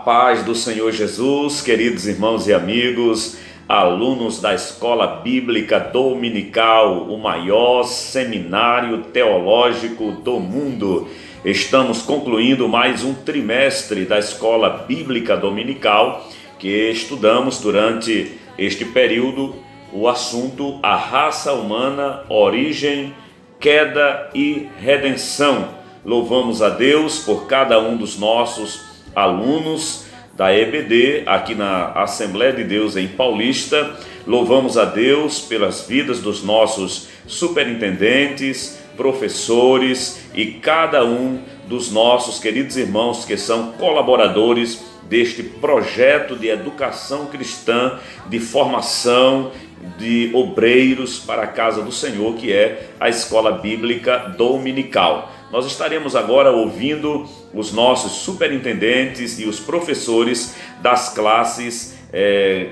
paz do Senhor Jesus, queridos irmãos e amigos, alunos da Escola Bíblica Dominical, o maior seminário teológico do mundo. Estamos concluindo mais um trimestre da Escola Bíblica Dominical, que estudamos durante este período o assunto a raça humana, origem, queda e redenção. Louvamos a Deus por cada um dos nossos alunos da EBD, aqui na Assembleia de Deus em Paulista. Louvamos a Deus pelas vidas dos nossos superintendentes, professores e cada um dos nossos queridos irmãos que são colaboradores deste projeto de educação cristã, de formação de obreiros para a casa do Senhor, que é a Escola Bíblica Dominical. Nós estaremos agora ouvindo os nossos superintendentes e os professores das classes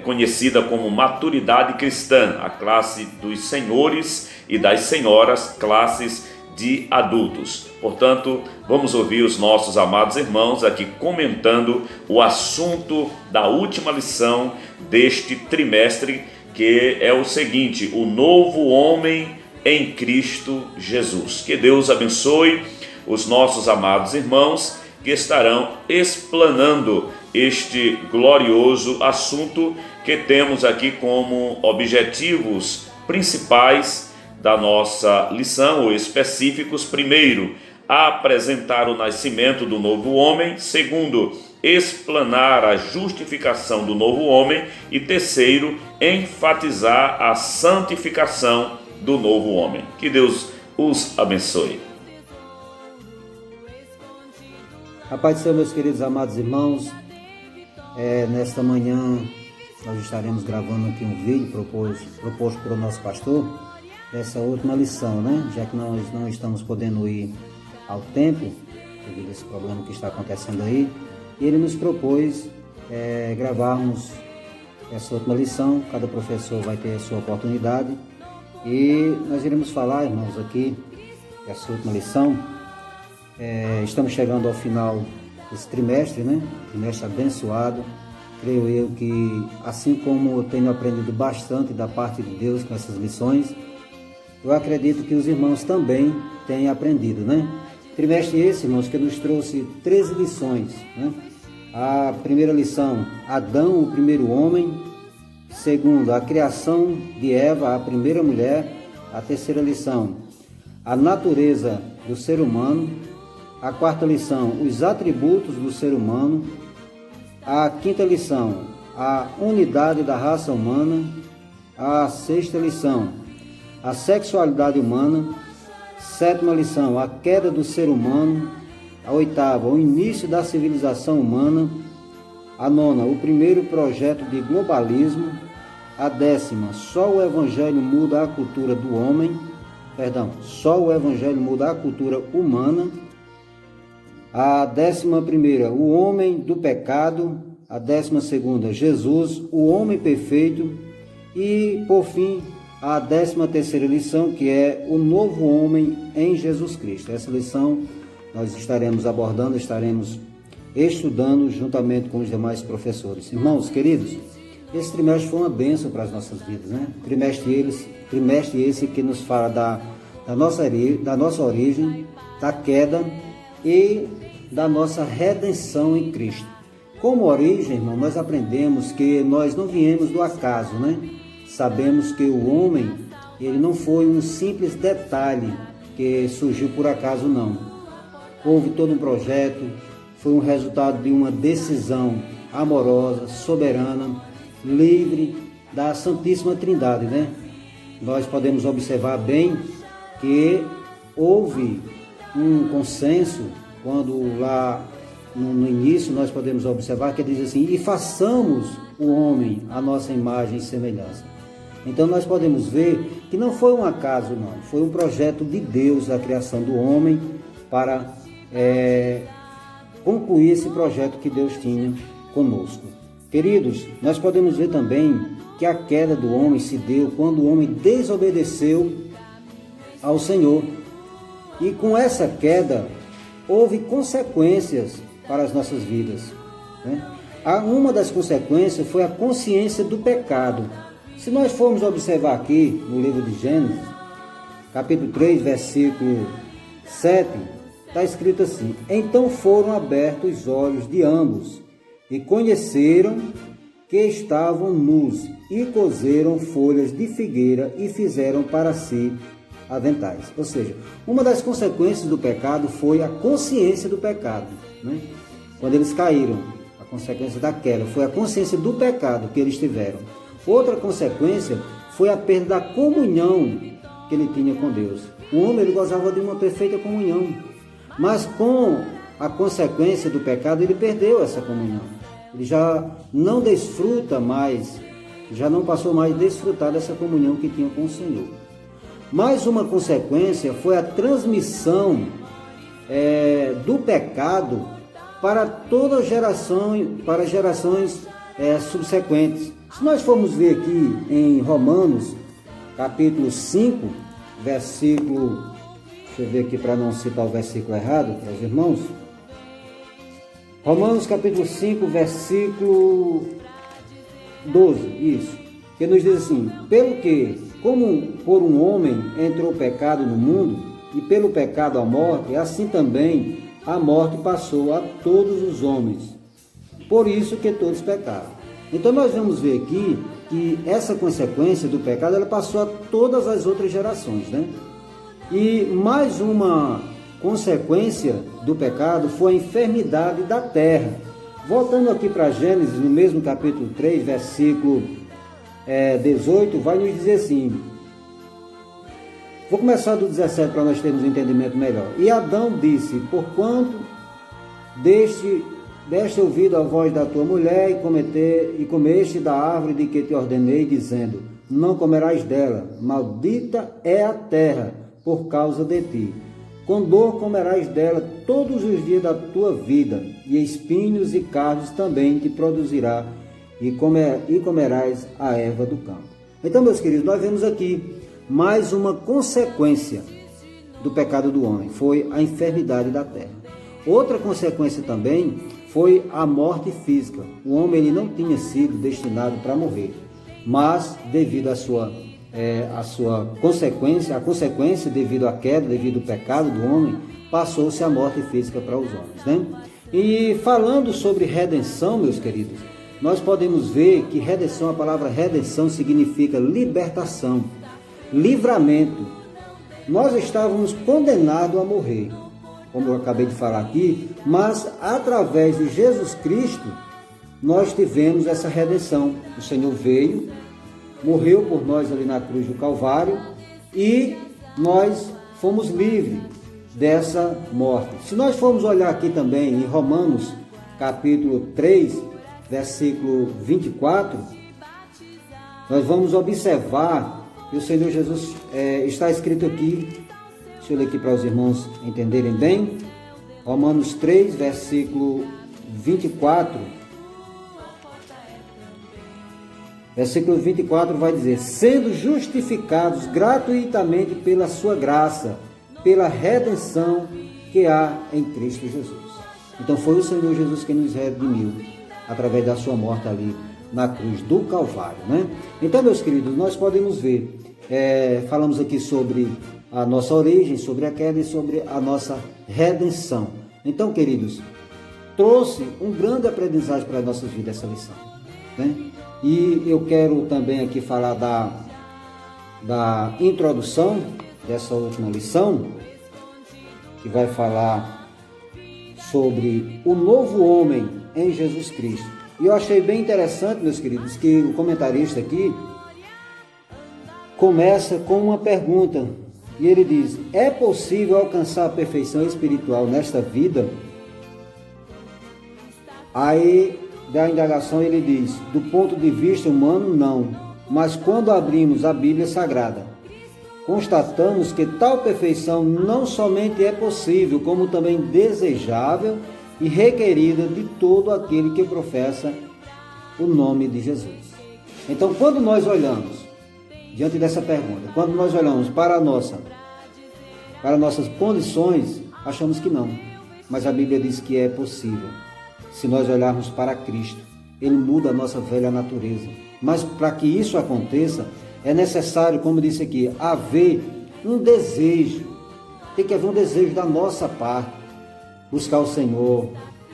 conhecida como Maturidade Cristã, a classe dos senhores e das senhoras, classes de adultos. Portanto, vamos ouvir os nossos amados irmãos aqui comentando o assunto da última lição deste trimestre, que é o seguinte: o novo homem em Cristo Jesus. Que Deus abençoe os nossos amados irmãos que estarão explanando este glorioso assunto que temos aqui como objetivos principais da nossa lição, ou específicos. Primeiro, apresentar o nascimento do novo homem. Segundo, explanar a justificação do novo homem. E terceiro, enfatizar a santificação do novo homem. Que Deus os abençoe. A paz do Senhor, meus queridos amados irmãos. Nesta manhã nós estaremos gravando aqui um vídeo proposto pelo nosso pastor, dessa última lição, né? Já que nós não estamos podendo ir ao templo, devido a esse problema que está acontecendo aí, e ele nos propôs gravarmos essa última lição. Cada professor vai ter a sua oportunidade. E nós iremos falar, irmãos, aqui, essa última lição. Estamos chegando ao final desse trimestre, né? Trimestre abençoado. Creio eu que, assim como eu tenho aprendido bastante da parte de Deus com essas lições, eu acredito que os irmãos também têm aprendido, né? Trimestre esse, irmãos, que nos trouxe 13 lições, né? A primeira lição, Adão, o primeiro homem. Segundo, a criação de Eva, a primeira mulher. A terceira lição, a natureza do ser humano. A quarta lição, os atributos do ser humano. A quinta lição, a unidade da raça humana. A sexta lição, a sexualidade humana. Sétima lição, a queda do ser humano. A oitava, o início da civilização humana. A nona, o primeiro projeto de globalismo. A décima, só o Evangelho muda a cultura do homem. Só o Evangelho muda a cultura humana. A 11ª, o homem do pecado. A 12ª, Jesus, o homem perfeito. E, por fim, a 13ª lição, que é o novo homem em Jesus Cristo. Essa lição nós estaremos abordando, estaremos estudando juntamente com os demais professores. Irmãos queridos, esse trimestre foi uma bênção para as nossas vidas, né? Trimestre esse que nos fala da nossa origem, da queda e da nossa redenção em Cristo. Como origem, irmão, nós aprendemos que nós não viemos do acaso, né? Sabemos que o homem, ele não foi um simples detalhe que surgiu por acaso, não. Houve todo um projeto, foi um resultado de uma decisão amorosa, soberana, livre da Santíssima Trindade, né? Nós podemos observar bem que houve um consenso, quando lá no início nós podemos observar que diz assim: e façamos o homem à nossa imagem e semelhança. Então nós podemos ver que não foi um acaso, não. Foi um projeto de Deus, a criação do homem, para concluir esse projeto que Deus tinha conosco. Queridos, nós podemos ver também que a queda do homem se deu quando o homem desobedeceu ao Senhor. E com essa queda, houve consequências para as nossas vidas, né? Uma das consequências foi a consciência do pecado. Se nós formos observar aqui no livro de Gênesis, capítulo 3, versículo 7, está escrito assim: então foram abertos os olhos de ambos e conheceram que estavam nus e coseram folhas de figueira e fizeram para si aventais. Ou seja, uma das consequências do pecado foi a consciência do pecado, né? Quando eles caíram, a consequência da queda foi a consciência do pecado que eles tiveram. Outra consequência foi a perda da comunhão que ele tinha com Deus. O homem, ele gozava de uma perfeita comunhão, mas com a consequência do pecado ele perdeu essa comunhão. Ele já não desfruta mais, já não passou mais a desfrutar dessa comunhão que tinha com o Senhor. Mais uma consequência foi a transmissão do pecado para toda geração, para gerações subsequentes. Se nós formos ver aqui em Romanos, capítulo 5, versículo, deixa eu ver aqui para não citar o versículo errado para os irmãos. Romanos capítulo 5, versículo 12, isso, que nos diz assim: pelo que, como por um homem entrou o pecado no mundo, e pelo pecado a morte, assim também a morte passou a todos os homens, por isso que todos pecaram. Então nós vamos ver aqui que essa consequência do pecado, ela passou a todas as outras gerações, né? E mais uma consequência do pecado foi a enfermidade da terra. Voltando aqui para Gênesis, no mesmo capítulo 3, versículo 18, vai nos dizer assim. Vou começar do 17 para nós termos um entendimento melhor. E Adão disse: porquanto deste ouvido a voz da tua mulher e comeste da árvore de que te ordenei, dizendo: não comerás dela, maldita é a terra por causa de ti. Com dor comerás dela todos os dias da tua vida, e espinhos e cardos também te produzirá, e comerás a erva do campo. Então, meus queridos, nós vemos aqui mais uma consequência do pecado do homem, foi a enfermidade da terra. Outra consequência também foi a morte física. O homem, ele não tinha sido destinado para morrer, mas devido à sua consequência, a consequência devido à queda, devido ao pecado do homem, passou-se a morte física para os homens, né? E falando sobre redenção, meus queridos, nós podemos ver que redenção, a palavra redenção significa libertação, livramento. Nós estávamos condenados a morrer, como eu acabei de falar aqui, mas através de Jesus Cristo, nós tivemos essa redenção. O Senhor veio, morreu por nós ali na cruz do Calvário e nós fomos livres dessa morte. Se nós formos olhar aqui também em Romanos capítulo 3, versículo 24, nós vamos observar que o Senhor Jesus está escrito aqui, deixa eu ler aqui para os irmãos entenderem bem, Romanos 3, versículo 24, versículo 24 vai dizer: sendo justificados gratuitamente pela sua graça, pela redenção que há em Cristo Jesus. Então foi o Senhor Jesus que nos redimiu, através da sua morte ali na cruz do Calvário, né? Então, meus queridos, nós podemos ver, falamos aqui sobre a nossa origem, sobre a queda e sobre a nossa redenção. Então, queridos, trouxe um grande aprendizagem para as nossas vidas essa lição, né? E eu quero também aqui falar da introdução dessa última lição, que vai falar sobre o novo homem em Jesus Cristo. E eu achei bem interessante, meus queridos, que o comentarista aqui começa com uma pergunta, e ele diz: é possível alcançar a perfeição espiritual nesta vida? Aí, da indagação, ele diz: do ponto de vista humano, não. Mas quando abrimos a Bíblia Sagrada, constatamos que tal perfeição não somente é possível, como também desejável e requerida de todo aquele que professa o nome de Jesus. Então, quando nós olhamos, diante dessa pergunta, quando nós olhamos para nossas condições, achamos que não. Mas a Bíblia diz que é possível, se nós olharmos para Cristo, ele muda a nossa velha natureza. Mas para que isso aconteça, é necessário, como disse aqui, haver um desejo. Tem que haver um desejo da nossa parte. Buscar o Senhor,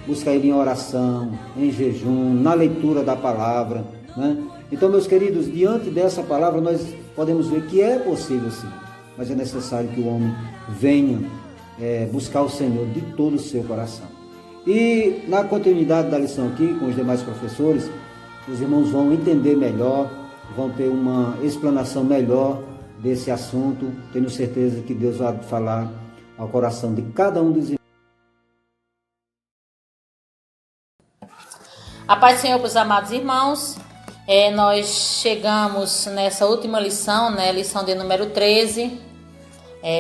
buscar Ele em oração, em jejum, na leitura da palavra, né? Então, meus queridos, diante dessa palavra, nós podemos ver que é possível sim, mas é necessário que o homem venha buscar o Senhor de todo o seu coração. E na continuidade da lição aqui, com os demais professores, os irmãos vão entender melhor, vão ter uma explanação melhor desse assunto. Tenho certeza que Deus vai falar ao coração de cada um dos irmãos. A paz do Senhor para os amados irmãos. Nós chegamos nessa última lição, né, lição de número 13,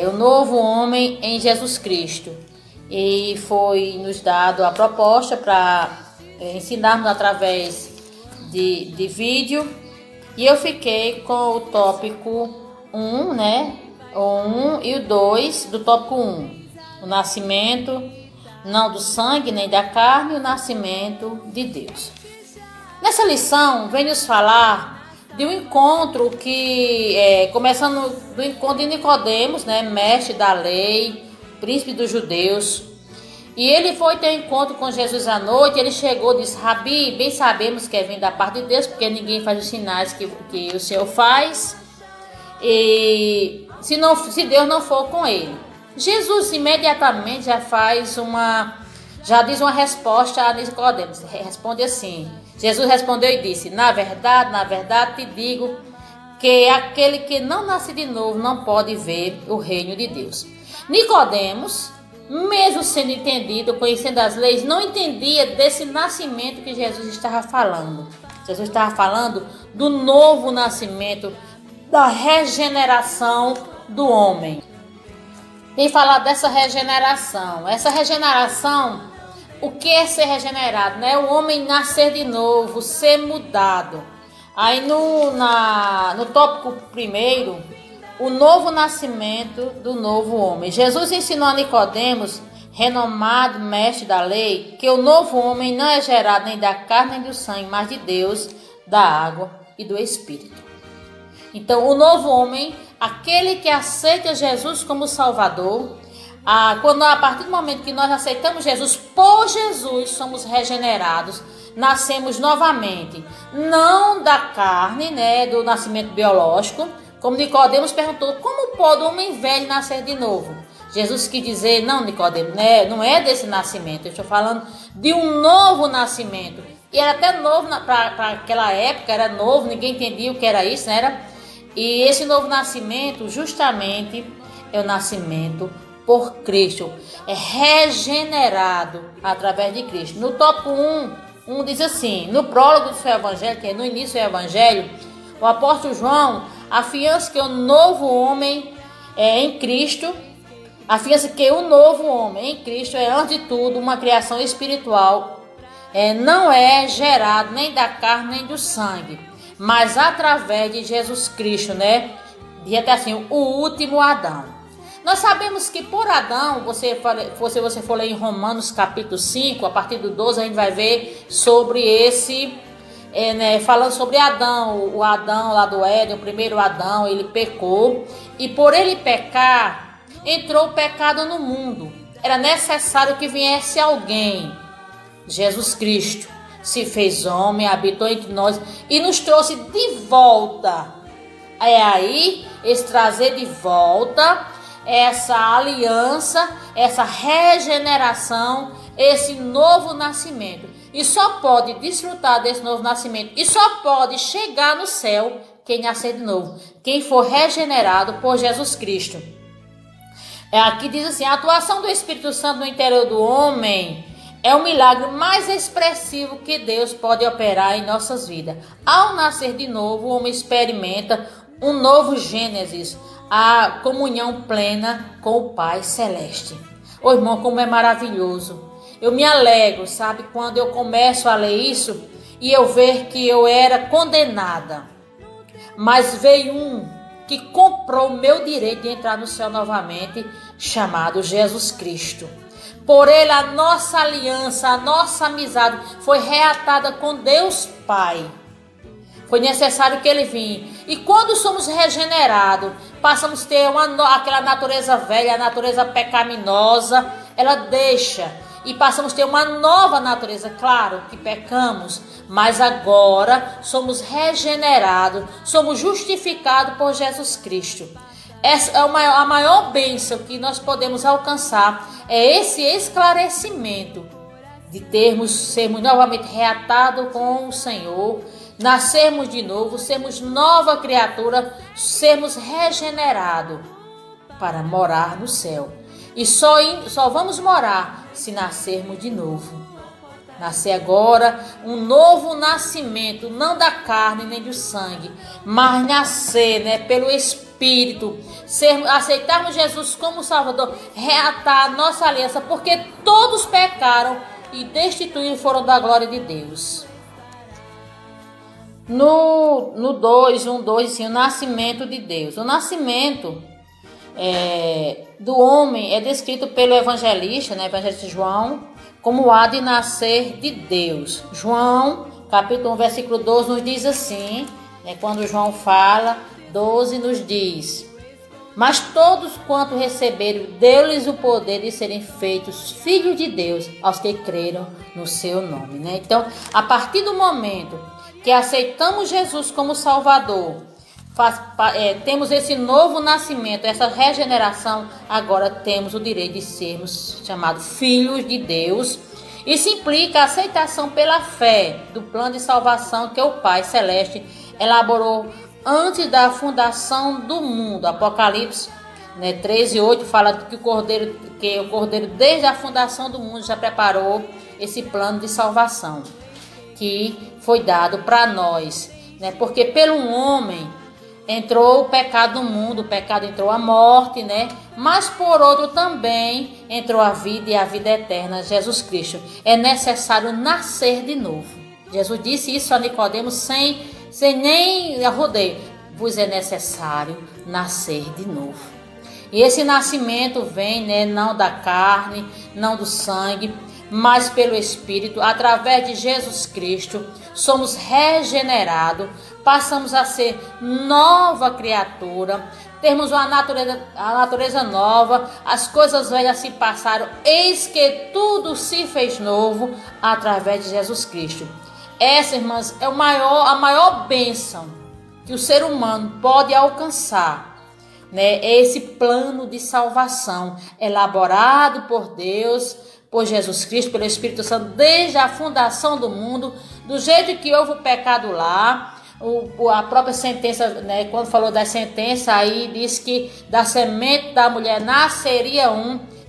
o novo homem em Jesus Cristo. E foi nos dado a proposta para ensinarmos através de vídeo. E eu fiquei com o tópico 1, né? O 1 e o 2 do tópico 1. O nascimento, não do sangue nem da carne, o nascimento de Deus. Nessa lição, vem nos falar de um encontro que, começando do encontro de Nicodemos, né? Mestre da lei, príncipe dos judeus. E ele foi ter encontro com Jesus à noite. Ele chegou e disse: Rabi, bem sabemos que é vindo da parte de Deus, porque ninguém faz os sinais que o Senhor faz, e se Deus não for com ele. Jesus imediatamente já diz uma resposta a Nicodemos. Responde assim: Jesus respondeu e disse: na verdade te digo que aquele que não nasce de novo não pode ver o reino de Deus. Nicodemos, mesmo sendo entendido, conhecendo as leis, não entendia desse nascimento que Jesus estava falando. Jesus estava falando do novo nascimento, da regeneração do homem. Vem falar dessa regeneração. Essa regeneração, o que é ser regenerado? Né? O homem nascer de novo, ser mudado. Aí no tópico primeiro, o novo nascimento do novo homem. Jesus ensinou a Nicodemos, renomado mestre da lei, que o novo homem não é gerado nem da carne nem do sangue, mas de Deus, da água e do Espírito. Então, o novo homem, aquele que aceita Jesus como Salvador, a partir do momento que nós aceitamos Jesus, por Jesus somos regenerados, nascemos novamente, não da carne, né, do nascimento biológico, como Nicodemos perguntou: como pode um homem velho nascer de novo? Jesus quis dizer: não, Nicodemos, né, não é desse nascimento, eu estou falando de um novo nascimento. E era até novo para aquela época, era novo, ninguém entendia o que era isso, né? E esse novo nascimento justamente é o nascimento por Cristo, é regenerado através de Cristo. No tópico 1 diz assim: no prólogo do seu evangelho, que é no início do evangelho, o apóstolo João afiança que o novo homem em Cristo, afiança que o novo homem em Cristo é, antes de tudo, uma criação espiritual, não é gerado nem da carne nem do sangue, mas através de Jesus Cristo, né? Diz até assim, o último Adão. Nós sabemos que por Adão, se você for ler em Romanos capítulo 5, a partir do 12, a gente vai ver sobre esse, falando sobre Adão, o Adão lá do Éden, o primeiro Adão, ele pecou, e por ele pecar, entrou o pecado no mundo. Era necessário que viesse alguém, Jesus Cristo, se fez homem, habitou entre nós e nos trouxe de volta. É aí, esse trazer de volta, essa aliança, essa regeneração, esse novo nascimento. E só pode desfrutar desse novo nascimento, e só pode chegar no céu quem nascer de novo, quem for regenerado por Jesus Cristo. Aqui diz assim: a atuação do Espírito Santo no interior do homem é o milagre mais expressivo que Deus pode operar em nossas vidas. Ao nascer de novo, o homem experimenta um novo Gênesis, a comunhão plena com o Pai Celeste. Ô irmão, como é maravilhoso. Eu me alegro, sabe, quando eu começo a ler isso e eu ver que eu era condenada. Mas veio um que comprou o meu direito de entrar no céu novamente, chamado Jesus Cristo. Por ele a nossa aliança, a nossa amizade foi reatada com Deus Pai. Foi necessário que ele vinha. E quando somos regenerados, passamos a ter aquela natureza velha, a natureza pecaminosa, ela deixa. E passamos a ter uma nova natureza. Claro que pecamos, mas agora somos regenerados, somos justificados por Jesus Cristo. Essa é a maior bênção que nós podemos alcançar, é esse esclarecimento de sermos novamente reatados com o Senhor, nascermos de novo, sermos nova criatura, sermos regenerados para morar no céu. E só vamos morar se nascermos de novo. Nascer agora um novo nascimento, não da carne nem do sangue, mas nascer, pelo Espírito, aceitarmos Jesus como Salvador, reatar a nossa aliança, porque todos pecaram e destituídos foram da glória de Deus. No 2, assim, o nascimento de Deus. O nascimento do homem é descrito pelo evangelista João, como há de nascer de Deus. João, capítulo 1, versículo 12, nos diz assim, quando João fala, 12 nos diz: mas todos quanto receberam, deu-lhes o poder de serem feitos filhos de Deus, aos que creram no seu nome. Então, a partir do momento que aceitamos Jesus como Salvador, temos esse novo nascimento, essa regeneração, agora temos o direito de sermos chamados filhos de Deus. Isso implica a aceitação pela fé do plano de salvação que o Pai Celeste elaborou antes da fundação do mundo. Apocalipse 13:8 fala que o Cordeiro desde a fundação do mundo já preparou esse plano de salvação que foi dado para nós, porque pelo homem entrou o pecado no mundo, o pecado entrou a morte, mas por outro também entrou a vida e a vida eterna, Jesus Cristo. É necessário nascer de novo. Jesus disse isso a Nicodemos sem nem rodeio: vos é necessário nascer de novo. E esse nascimento vem, não da carne, não do sangue, mas pelo Espírito. Através de Jesus Cristo somos regenerados, passamos a ser nova criatura, temos a natureza nova, as coisas velhas se passaram, eis que tudo se fez novo através de Jesus Cristo. Essa, irmãs, é a maior bênção que o ser humano pode alcançar, é esse plano de salvação elaborado por Deus, por Jesus Cristo, pelo Espírito Santo, desde a fundação do mundo. Do jeito que houve o pecado lá, a própria sentença, quando falou da sentença, aí diz que da semente da mulher nasceria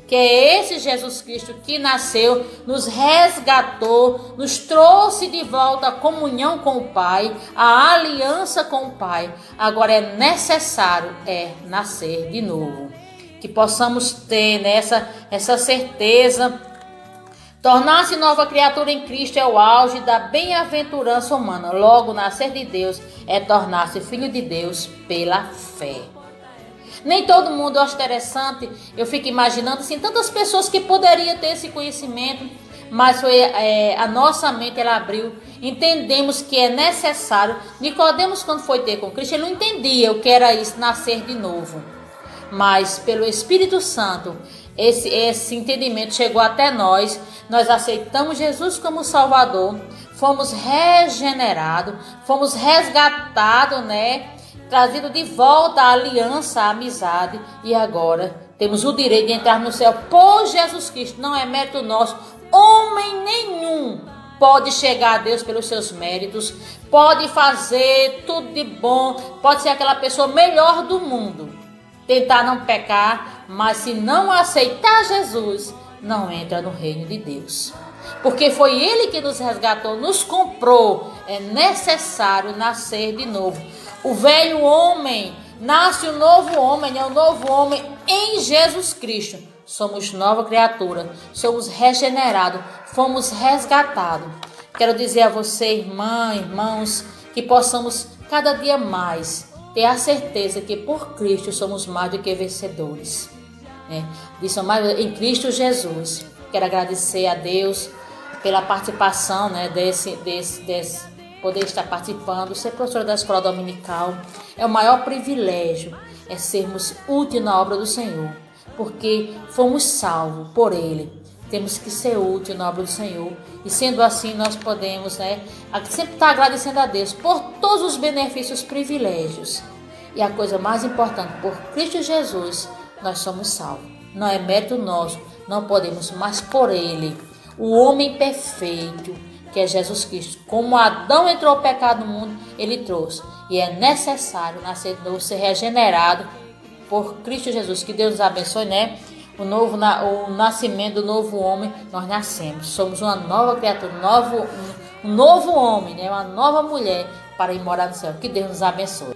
que é esse Jesus Cristo que nasceu, nos resgatou, nos trouxe de volta a comunhão com o Pai, a aliança com o Pai. Agora é necessário nascer de novo, que possamos ter essa certeza. Tornar-se nova criatura em Cristo é o auge da bem-aventurança humana. Logo, nascer de Deus é tornar-se filho de Deus pela fé. Nem todo mundo, eu acho interessante, eu fico imaginando assim, tantas pessoas que poderiam ter esse conhecimento, mas a nossa mente ela abriu, entendemos que é necessário. Nicodemos, quando foi ter com Cristo, ele não entendia o que era isso, nascer de novo. Mas pelo Espírito Santo, esse entendimento chegou até nós aceitamos Jesus como Salvador, fomos regenerados, fomos resgatados, trazido de volta a aliança, a amizade, e agora temos o direito de entrar no céu por Jesus Cristo. Não é mérito nosso, homem nenhum pode chegar a Deus pelos seus méritos, pode fazer tudo de bom, pode ser aquela pessoa melhor do mundo, tentar não pecar, mas se não aceitar Jesus, não entra no reino de Deus. Porque foi Ele que nos resgatou, nos comprou. É necessário nascer de novo. O velho homem, nasce o novo homem, o novo homem em Jesus Cristo. Somos nova criatura, somos regenerados, fomos resgatados. Quero dizer a você, irmã, irmãos, que possamos cada dia mais ter a certeza que por Cristo somos mais do que vencedores. né? Em Cristo Jesus. Quero agradecer a Deus pela participação, né, desse poder estar participando, ser professora da escola dominical. É o maior privilégio, é sermos úteis na obra do Senhor, porque fomos salvos por Ele. Temos que ser úteis na obra do Senhor. E sendo assim, nós podemos, né, sempre estar agradecendo a Deus por todos os benefícios, privilégios. E a coisa mais importante, por Cristo Jesus, nós somos salvos. Não é mérito nosso, não podemos, mas por Ele, o homem perfeito, que é Jesus Cristo. Como Adão entrou o pecado no mundo, Ele trouxe. E é necessário nascer de novo, ser regenerado por Cristo Jesus. Que Deus nos abençoe, né? O nascimento do novo homem, nós nascemos. Somos uma nova criatura, um novo homem, né? Uma nova mulher para ir morar no céu. Que Deus nos abençoe.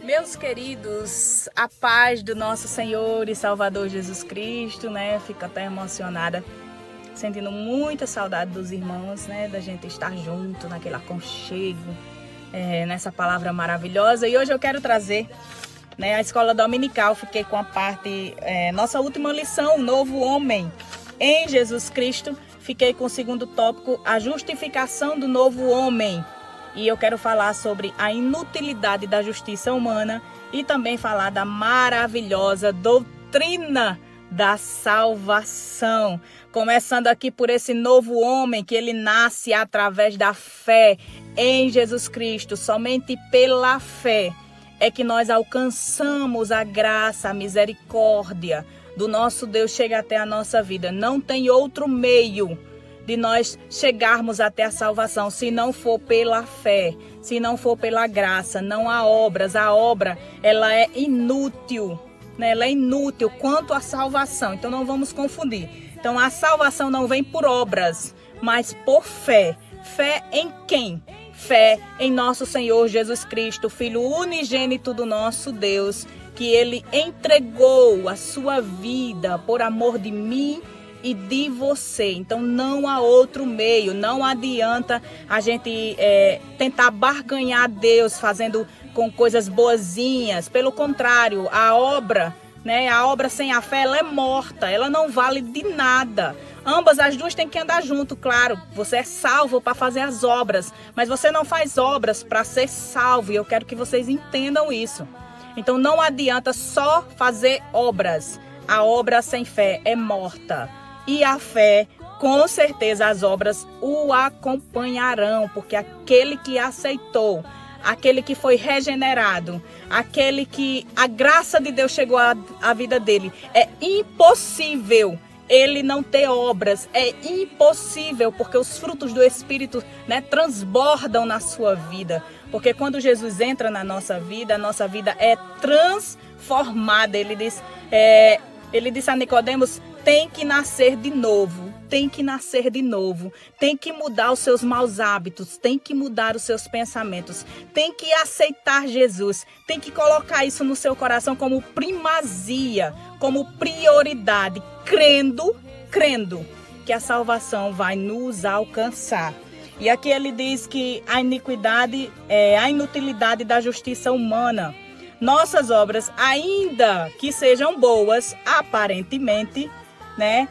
Meus queridos, a paz do nosso Senhor e Salvador Jesus Cristo, né? Fico até emocionada, sentindo muita saudade dos irmãos, né? Da gente estar junto naquele aconchego, nessa palavra maravilhosa. E hoje eu quero trazer, né, a escola dominical. Fiquei com a parte, nossa última lição, o novo homem em Jesus Cristo. Fiquei com o segundo tópico, a justificação do novo homem. E eu quero falar sobre a inutilidade da justiça humana e também falar da maravilhosa doutrina da salvação. Começando aqui por esse novo homem, que ele nasce através da fé em Jesus Cristo. Somente pela fé é que nós alcançamos a graça, a misericórdia do nosso Deus chega até a nossa vida. Não tem outro meio de nós chegarmos até a salvação, se não for pela fé, se não for pela graça. Não há obras. A obra, ela é inútil, né? Ela é inútil quanto à salvação. Então não vamos confundir. Então a salvação não vem por obras, mas por fé. Fé em quem? Fé em nosso Senhor Jesus Cristo, Filho unigênito do nosso Deus, que Ele entregou a sua vida por amor de mim e de você. Então não há outro meio. Não adianta a gente tentar barganhar Deus fazendo com coisas boazinhas. Pelo contrário, a obra, né, a obra sem a fé, ela é morta, ela não vale de nada. Ambas as duas têm que andar junto, claro. Você é salvo para fazer as obras, mas você não faz obras para ser salvo, e eu quero que vocês entendam isso. Então não adianta só fazer obras. A obra sem fé é morta. E a fé, com certeza, as obras o acompanharão, porque aquele que aceitou, aquele que foi regenerado, aquele que a graça de Deus chegou à vida dele, é impossível ele não ter obras. É impossível, porque os frutos do Espírito, né, transbordam na sua vida. Porque quando Jesus entra na nossa vida, a nossa vida é transformada. Ele disse a Nicodemos: tem que nascer de novo, tem que nascer de novo, tem que mudar os seus maus hábitos, tem que mudar os seus pensamentos, tem que aceitar Jesus, tem que colocar isso no seu coração como primazia, como prioridade, crendo que a salvação vai nos alcançar. E aqui ele diz que a iniquidade é a inutilidade da justiça humana. Nossas obras, ainda que sejam boas, aparentemente, né,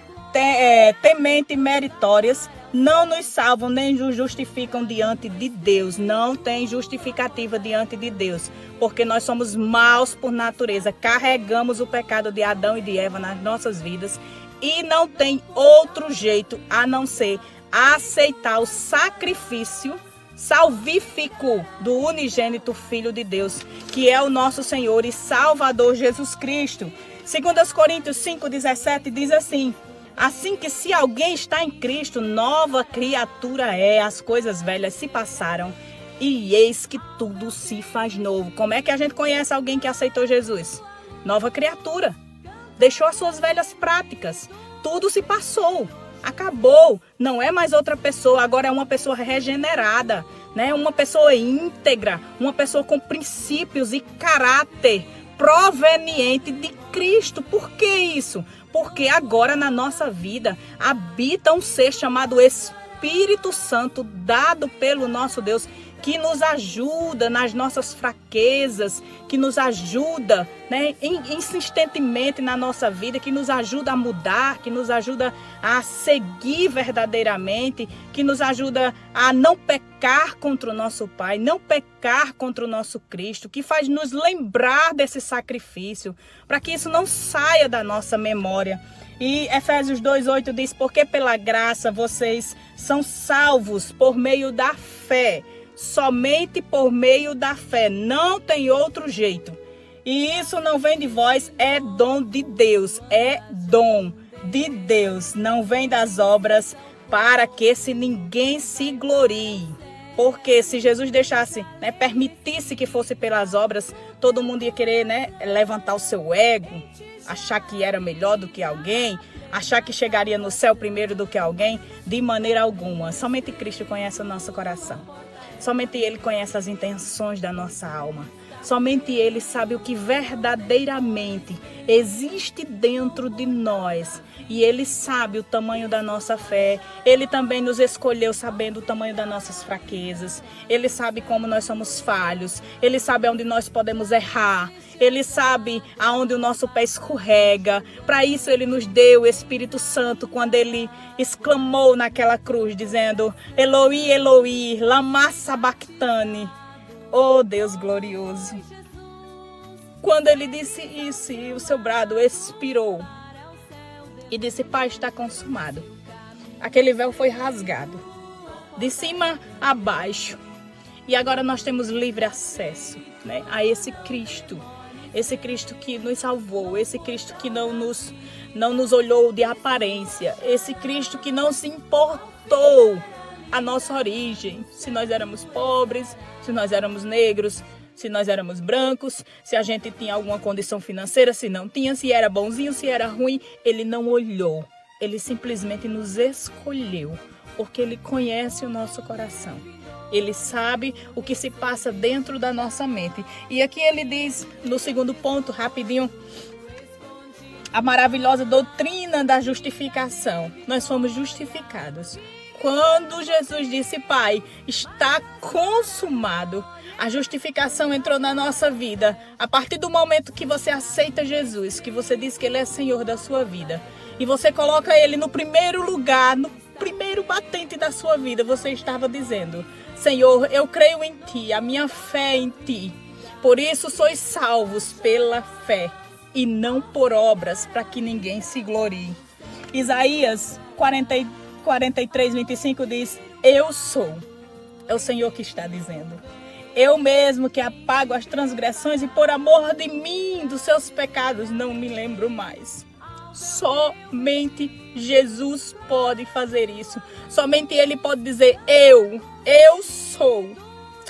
temente meritórias, não nos salvam nem nos justificam diante de Deus. Não tem justificativa diante de Deus, porque nós somos maus por natureza, carregamos o pecado de Adão e de Eva nas nossas vidas, e não tem outro jeito a não ser aceitar o sacrifício salvífico do unigênito Filho de Deus, que é o nosso Senhor e Salvador Jesus Cristo. 2 Coríntios 5,17 diz assim: assim que se alguém está em Cristo, nova criatura é, as coisas velhas se passaram e eis que tudo se faz novo. Como é que a gente conhece alguém que aceitou Jesus? Nova criatura. Deixou as suas velhas práticas. Tudo se passou. Acabou. Não é mais outra pessoa, agora é uma pessoa regenerada, né? Uma pessoa íntegra, uma pessoa com princípios e caráter proveniente de Cristo. Por que isso? Porque agora na nossa vida habita um ser chamado Espírito Santo, dado pelo nosso Deus, que nos ajuda nas nossas fraquezas, que nos ajuda, né, insistentemente na nossa vida, que nos ajuda a mudar, que nos ajuda a seguir verdadeiramente, que nos ajuda a não pecar contra o nosso Pai, não pecar contra o nosso Cristo, que faz nos lembrar desse sacrifício, para que isso não saia da nossa memória. E Efésios 2:8 diz: porque pela graça vocês são salvos por meio da fé, somente por meio da fé, não tem outro jeito. E isso não vem de vós, é dom de Deus, é dom de Deus, não vem das obras, para que ninguém se glorie. Porque se Jesus deixasse, né, permitisse que fosse pelas obras, todo mundo ia querer, né, levantar o seu ego, achar que era melhor do que alguém, achar que chegaria no céu primeiro do que alguém. De maneira alguma. Somente Cristo conhece o nosso coração. Somente Ele conhece as intenções da nossa alma. Somente Ele sabe o que verdadeiramente existe dentro de nós. E Ele sabe o tamanho da nossa fé. Ele também nos escolheu sabendo o tamanho das nossas fraquezas. Ele sabe como nós somos falhos. Ele sabe onde nós podemos errar. Ele sabe aonde o nosso pé escorrega. Para isso Ele nos deu o Espírito Santo quando Ele exclamou naquela cruz, dizendo: Eloi, Eloi, lama sabachthani. Oh, Deus glorioso. Quando Ele disse isso, o seu brado expirou e disse: Pai, está consumado. Aquele véu foi rasgado de cima a baixo. E agora nós temos livre acesso, né, a esse Cristo. Esse Cristo que nos salvou, esse Cristo que não nos olhou de aparência, esse Cristo que não se importou a nossa origem, se nós éramos pobres, se nós éramos negros, se nós éramos brancos, se a gente tinha alguma condição financeira, se não tinha, se era bonzinho, se era ruim. Ele não olhou, Ele simplesmente nos escolheu, porque Ele conhece o nosso coração. Ele sabe o que se passa dentro da nossa mente. E aqui ele diz, no segundo ponto, rapidinho, a maravilhosa doutrina da justificação. Nós fomos justificados. Quando Jesus disse: Pai, está consumado, a justificação entrou na nossa vida. A partir do momento que você aceita Jesus, que você diz que Ele é Senhor da sua vida, e você coloca Ele no primeiro lugar, no primeiro batente da sua vida, você estava dizendo: Senhor, eu creio em Ti, a minha fé é em Ti. Por isso sois salvos pela fé e não por obras, para que ninguém se glorie. Isaías 43:25 diz: Eu sou. É o Senhor que está dizendo. Eu mesmo que apago as transgressões e por amor de mim, dos seus pecados, não me lembro mais. Somente Jesus pode fazer isso. Somente Ele pode dizer: eu sou.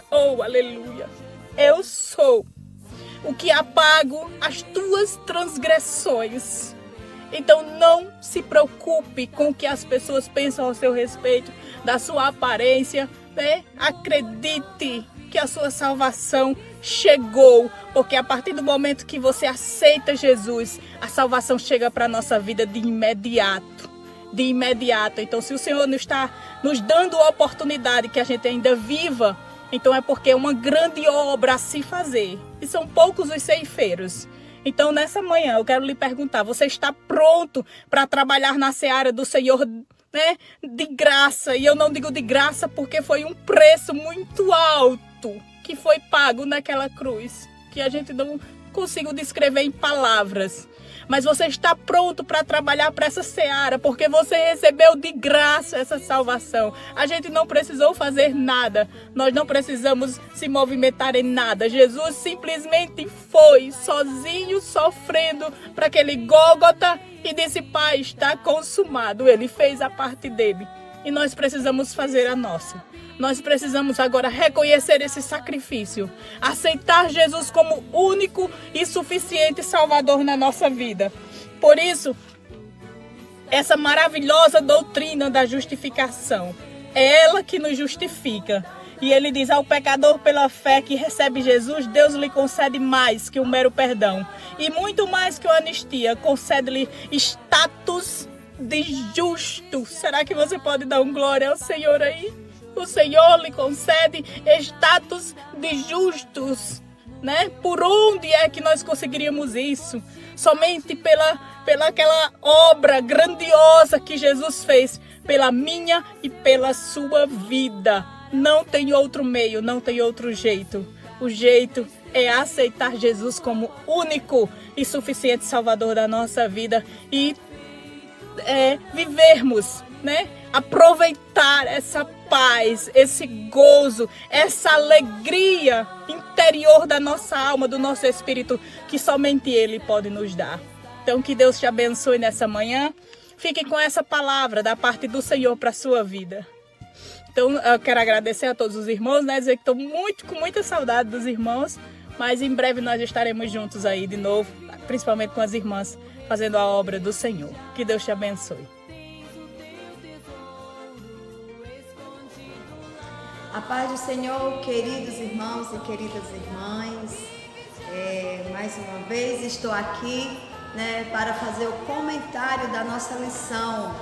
Oh, aleluia. Eu sou o que apago as tuas transgressões. Então não se preocupe com o que as pessoas pensam ao seu respeito, da sua aparência, né? Acredite que a sua salvação chegou, porque a partir do momento que você aceita Jesus, a salvação chega para a nossa vida de imediato. De imediato. Então, se o Senhor não está nos dando a oportunidade que a gente ainda viva, então é porque é uma grande obra a se fazer. E são poucos os ceifeiros. Então, nessa manhã, eu quero lhe perguntar: você está pronto para trabalhar na seara do Senhor, né, de graça? E eu não digo de graça porque foi um preço muito alto que foi pago naquela cruz, que a gente não consigo descrever em palavras. Mas você está pronto para trabalhar para essa seara, porque você recebeu de graça essa salvação. A gente não precisou fazer nada, nós não precisamos se movimentar em nada. Jesus simplesmente foi sozinho, sofrendo para aquele Gólgota e disse: Pai, está consumado. Ele fez a parte dele e nós precisamos fazer a nossa. Nós precisamos agora reconhecer esse sacrifício, aceitar Jesus como único e suficiente Salvador na nossa vida. Por isso, essa maravilhosa doutrina da justificação, é ela que nos justifica. E ele diz: ao pecador pela fé que recebe Jesus, Deus lhe concede mais que um mero perdão. E muito mais que uma anistia, concede-lhe status de justo. Será que você pode dar um glória ao Senhor aí? o Senhor lhe concede status de justos, né? Por onde é que nós conseguiríamos isso? Somente pela aquela obra grandiosa que Jesus fez, pela minha e pela sua vida. Não tem outro meio, não tem outro jeito. O jeito é aceitar Jesus como único e suficiente Salvador da nossa vida e vivermos, né? Aproveitar essa paz, esse gozo, essa alegria interior da nossa alma, do nosso espírito, que somente Ele pode nos dar. Então, que Deus te abençoe nessa manhã. Fique com essa palavra da parte do Senhor para a sua vida. Então, eu quero agradecer a todos os irmãos, né? Dizer que estou com muita saudade dos irmãos, mas em breve nós estaremos juntos aí de novo, principalmente com as irmãs, fazendo a obra do Senhor. Que Deus te abençoe. A paz do Senhor, queridos irmãos e queridas irmãs. Mais uma vez estou aqui, né, para fazer o comentário da nossa lição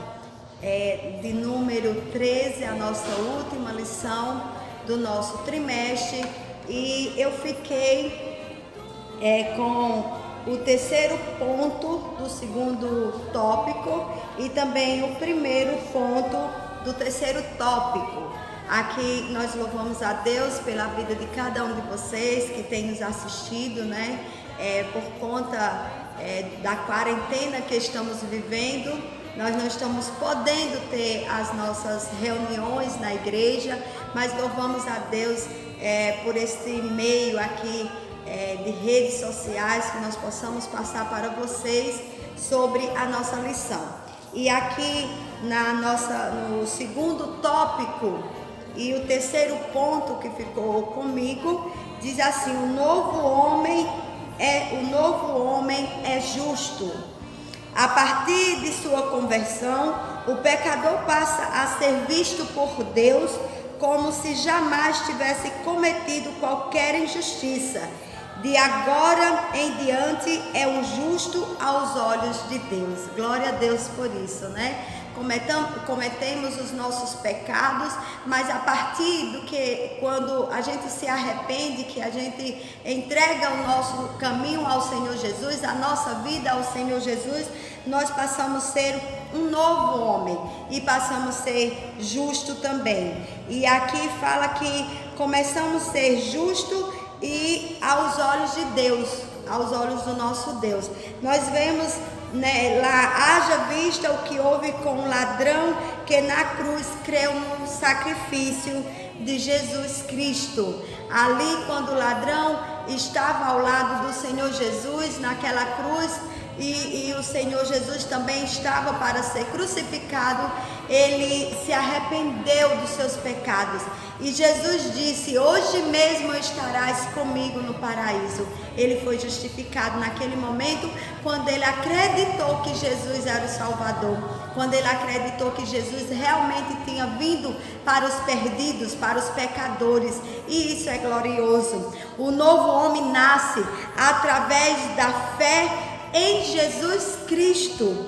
de número 13, a nossa última lição do nosso trimestre. E eu fiquei com o terceiro ponto do segundo tópico e também o primeiro ponto do terceiro tópico. Aqui nós louvamos a Deus pela vida de cada um de vocês que tem nos assistido, né? Por conta da quarentena que estamos vivendo, nós não estamos podendo ter as nossas reuniões na igreja, mas louvamos a Deus por esse meio aqui de redes sociais, que nós possamos passar para vocês sobre a nossa lição. E aqui no segundo tópico, e o terceiro ponto que ficou comigo, diz assim: o novo homem é justo. A partir de sua conversão, o pecador passa a ser visto por Deus como se jamais tivesse cometido qualquer injustiça. De agora em diante é um justo aos olhos de Deus. Glória a Deus por isso, né? Cometemos os nossos pecados, mas a partir do que, quando a gente se arrepende, que a gente entrega o nosso caminho ao Senhor Jesus, a nossa vida ao Senhor Jesus, nós passamos a ser um novo homem e passamos a ser justo também. E aqui fala que começamos a ser justo e aos olhos de Deus, aos olhos do nosso Deus. Nós vemos, né, lá, haja vista o que houve com o ladrão que na cruz creu no sacrifício de Jesus Cristo. Ali, quando o ladrão estava ao lado do Senhor Jesus naquela cruz, e o Senhor Jesus também estava para ser crucificado, ele se arrependeu dos seus pecados. E Jesus disse: hoje mesmo estarás comigo no paraíso. Ele foi justificado naquele momento, quando ele acreditou que Jesus era o Salvador, quando ele acreditou que Jesus realmente tinha vindo para os perdidos, para os pecadores. E isso é glorioso. O novo homem nasce através da fé em Jesus Cristo,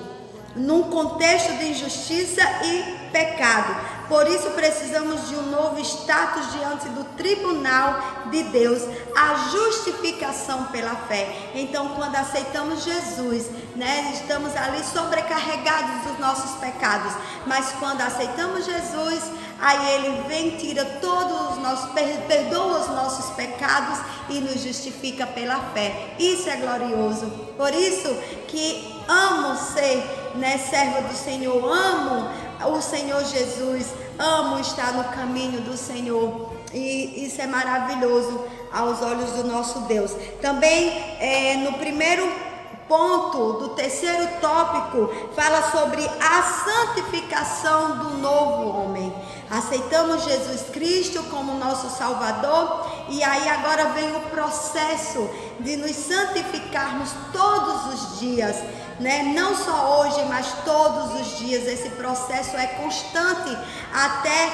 num contexto de injustiça e pecado. Por isso precisamos de um novo status diante do tribunal de Deus, a justificação pela fé. Então, quando aceitamos Jesus, né, estamos ali sobrecarregados dos nossos pecados, mas quando aceitamos Jesus, aí Ele vem, tira todos os nossos, perdoa os nossos pecados e nos justifica pela fé. Isso é glorioso. Por isso que amo ser, né, serva do Senhor, amo o Senhor Jesus, amo estar no caminho do Senhor, e isso é maravilhoso aos olhos do nosso Deus. Também no primeiro ponto do terceiro tópico, fala sobre a santificação do novo homem. Aceitamos Jesus Cristo como nosso Salvador, e aí agora vem o processo de nos santificarmos todos os dias, né? Não só hoje, mas todos os dias. Esse processo é constante até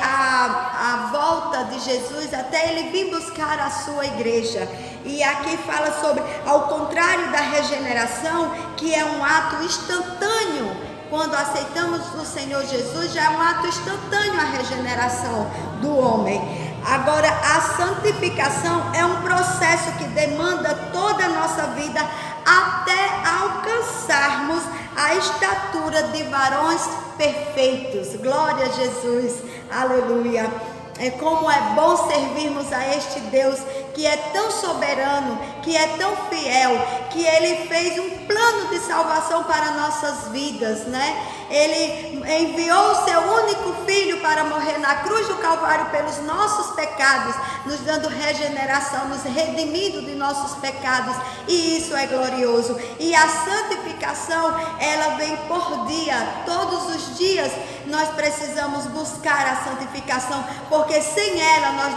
a volta de Jesus, até Ele vir buscar a sua igreja. E aqui fala sobre, ao contrário da regeneração, que é um ato instantâneo quando aceitamos o Senhor Jesus, já é um ato instantâneo a regeneração do homem. Agora, a santificação é um processo que demanda toda a nossa vida até alcançarmos a estatura de varões perfeitos. Glória a Jesus, aleluia. Como é bom servirmos a este Deus que é tão soberano, que é tão fiel, que Ele fez um plano de salvação para nossas vidas, né? Ele enviou o seu único filho para morrer na cruz do Calvário pelos nossos pecados, nos dando regeneração, nos redimindo de nossos pecados, e isso é glorioso. E a santificação, ela vem por dia, todos os dias nós precisamos buscar a santificação, porque sem ela nós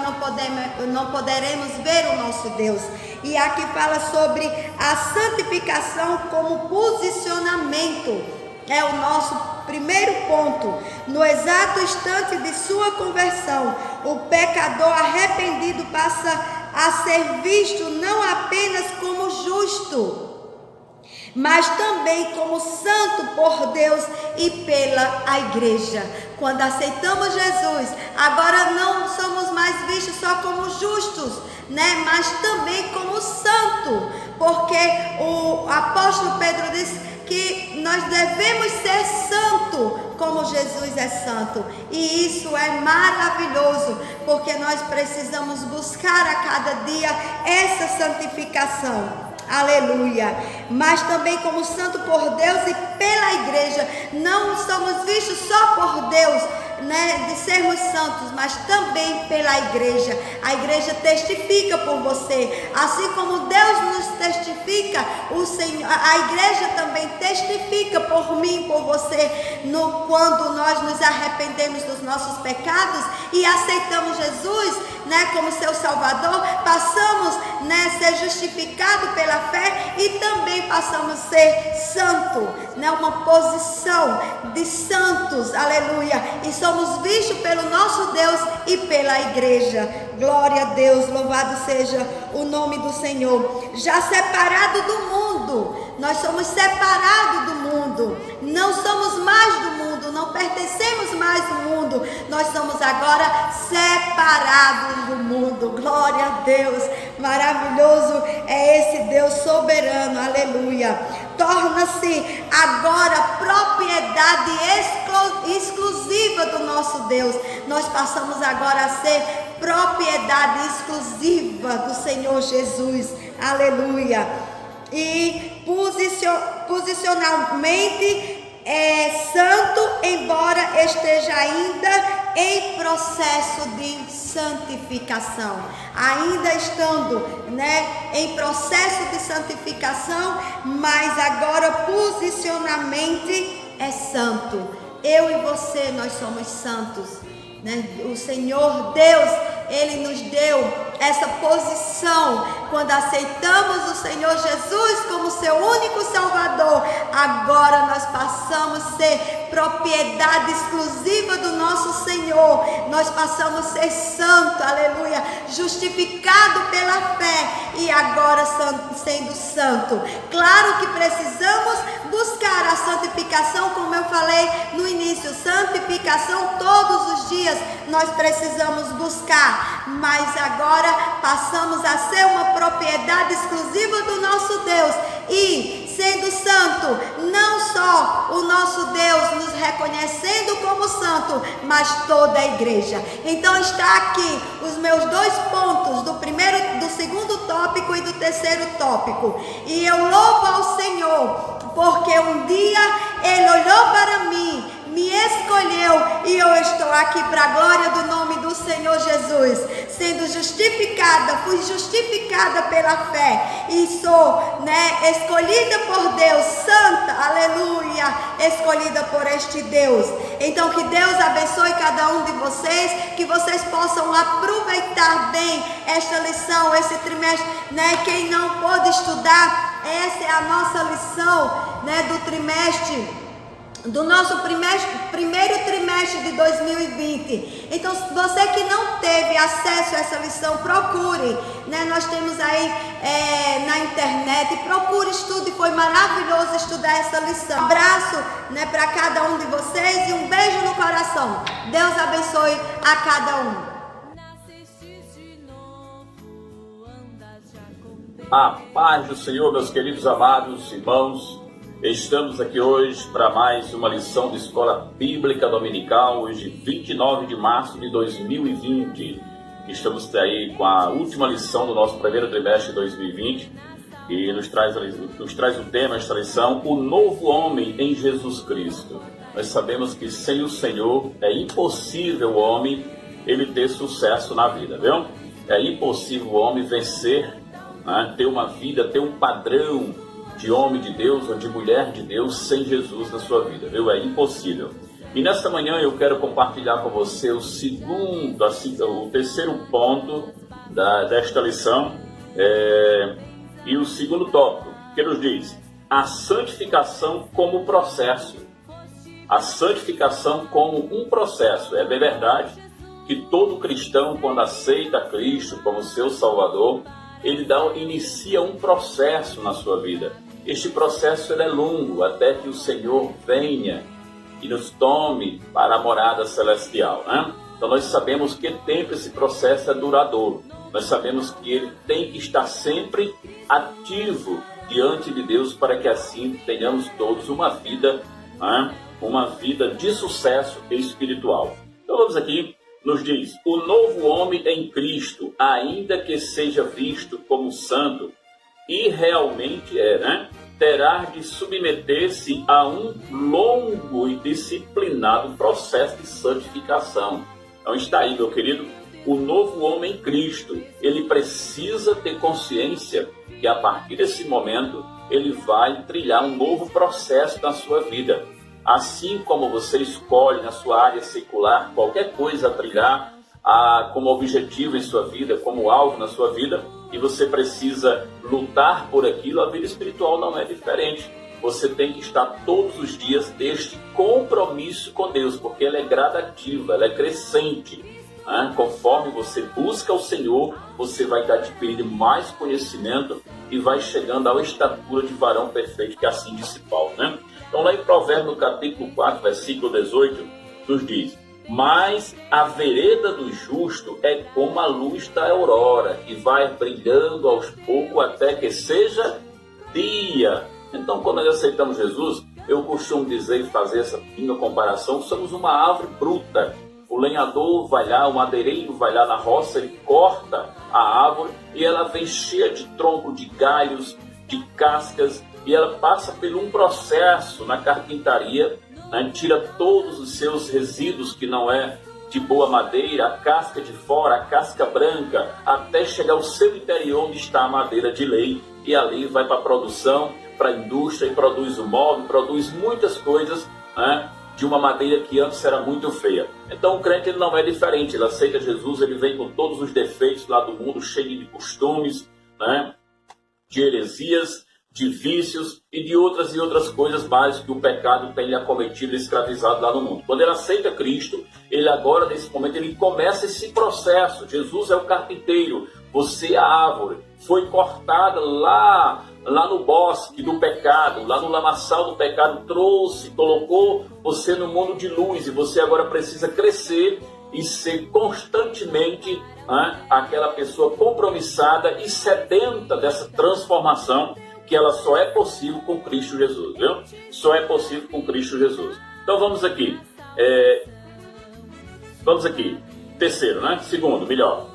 não poderemos ver o nosso Deus. E aqui fala sobre a santificação como posicionamento. É o nosso primeiro ponto. No exato instante de sua conversão, o pecador arrependido passa a ser visto não apenas como justo, mas também como santo por Deus e pela igreja. Quando aceitamos Jesus, agora não somos mais vistos só como justos, né? Mas também como santo, porque o apóstolo Pedro disse que nós devemos ser santo como Jesus é santo. E isso é maravilhoso, porque nós precisamos buscar a cada dia essa santificação. Aleluia. Mas também como santo por Deus e pela igreja. Não somos vistos só por Deus, né, de sermos santos, mas também pela igreja. A igreja testifica por você, assim como Deus nos testifica, o Senhor, a igreja também testifica por mim, por você, quando nós nos arrependemos dos nossos pecados e aceitamos Jesus, né, como seu Salvador, passamos, né, ser justificado pela fé e também passamos a ser santo, né, uma posição de santos, aleluia, e somos vistos pelo nosso Deus e pela igreja. Glória a Deus, louvado seja o nome do Senhor. Já separado do mundo, nós somos separados do mundo, não somos mais do mundo, não pertencemos mais ao mundo, nós somos agora separados do mundo. Glória a Deus, maravilhoso é esse Deus soberano, aleluia. Torna-se agora propriedade exclusiva do nosso Deus. Nós passamos agora a ser propriedade exclusiva do Senhor Jesus, aleluia. E posicionalmente é santo, embora esteja ainda em processo de santificação, ainda estando, né, em processo de santificação, mas agora posicionalmente é santo. Eu e você, nós somos santos, né? O Senhor Deus, Ele nos deu essa posição quando aceitamos o Senhor Jesus como seu único Salvador. Agora nós passamos a ser propriedade exclusiva do nosso Senhor. Nós passamos a ser santo, aleluia, justificado pela fé e agora sendo santo. Claro que precisamos buscar a santificação, como eu falei no início, santificação todos os dias nós precisamos buscar, mas agora passamos a ser uma propriedade exclusiva do nosso Deus. E sendo santo, não só o nosso Deus nos reconhecendo como santo, mas toda a igreja. Então está aqui os meus dois pontos, do segundo tópico e do terceiro tópico. E eu louvo ao Senhor, porque um dia Ele olhou para mim, me escolheu e eu estou aqui para a glória do nome do Senhor Jesus, sendo justificada, fui justificada pela fé e sou, né, escolhida por Deus, santa, aleluia, escolhida por este Deus. Então que Deus abençoe cada um de vocês, que vocês possam aproveitar bem esta lição, esse trimestre, né? Quem não pôde estudar, essa é a nossa lição, né, do trimestre do nosso primeiro trimestre de 2020. Então, você que não teve acesso a essa lição, procure, né? Nós temos aí na internet, procure, estude, foi maravilhoso estudar essa lição. Um abraço, né, para cada um de vocês e um beijo no coração. Deus abençoe a cada um. A paz do Senhor, meus queridos amados irmãos, estamos aqui hoje para mais uma lição de Escola Bíblica Dominical, hoje 29 de março de 2020. Estamos aí com a última lição do nosso primeiro trimestre de 2020 e nos traz o tema desta lição, o novo homem em Jesus Cristo. Nós sabemos que sem o Senhor é impossível o homem ele ter sucesso na vida, viu? É impossível o homem vencer, né? Ter uma vida, ter um padrão de homem de Deus ou de mulher de Deus sem Jesus na sua vida, viu? É impossível. E nesta manhã eu quero compartilhar com você o terceiro ponto desta lição e o segundo tópico, que nos diz a santificação como processo. A santificação como um processo. É bem verdade que todo cristão, quando aceita Cristo como seu Salvador, ele inicia um processo na sua vida. Este processo é longo, até que o Senhor venha e nos tome para a morada celestial, né? Então nós sabemos que tempo esse processo é duradouro. Nós sabemos que ele tem que estar sempre ativo diante de Deus para que assim tenhamos todos uma vida, né? Uma vida de sucesso espiritual. Então vamos aqui, nos diz, o novo homem em Cristo, ainda que seja visto como santo, e realmente né? Terá de submeter-se a um longo e disciplinado processo de santificação. Então está aí, meu querido, o novo homem em Cristo. Ele precisa ter consciência que a partir desse momento ele vai trilhar um novo processo na sua vida. Assim como você escolhe na sua área secular qualquer coisa a trilhar como objetivo em sua vida, como alvo na sua vida, e você precisa lutar por aquilo, a vida espiritual não é diferente. Você tem que estar todos os dias neste compromisso com Deus, porque ela é gradativa, ela é crescente. Né? Conforme você busca o Senhor, você vai adquirir mais conhecimento e vai chegando à estatura de varão perfeito, que assim disse Paulo, né? Então lá em Provérbios, no capítulo 4, versículo 18, nos diz: mas a vereda do justo é como a luz da aurora, que vai brilhando aos poucos até que seja dia. Então, quando nós aceitamos Jesus, eu costumo dizer e fazer essa pequena comparação, somos uma árvore bruta. O lenhador vai lá, o madeireiro vai lá na roça, ele corta a árvore e ela vem cheia de tronco, de galhos, de cascas, e ela passa por um processo na carpintaria, né? Tira todos os seus resíduos que não é de boa madeira, a casca de fora, a casca branca, até chegar ao seu interior onde está a madeira de lei, e ali vai para a produção, para a indústria, e produz o móvel, produz muitas coisas, né? De uma madeira que antes era muito feia. Então o crente ele não é diferente, ele aceita Jesus, ele vem com todos os defeitos lá do mundo, cheio de costumes, né? De heresias, de vícios e de outras coisas mais que o pecado tem lhe acometido e escravizado lá no mundo. Quando ele aceita Cristo, ele agora, nesse momento, ele começa esse processo. Jesus é o carpinteiro, você é a árvore, foi cortada lá no bosque do pecado, lá no lamaçal do pecado, colocou você no mundo de luz, e você agora precisa crescer e ser constantemente, né, aquela pessoa compromissada e sedenta dessa transformação, que ela só é possível com Cristo Jesus, viu? Só é possível com Cristo Jesus. Então vamos aqui. Terceiro, né? Segundo, melhor.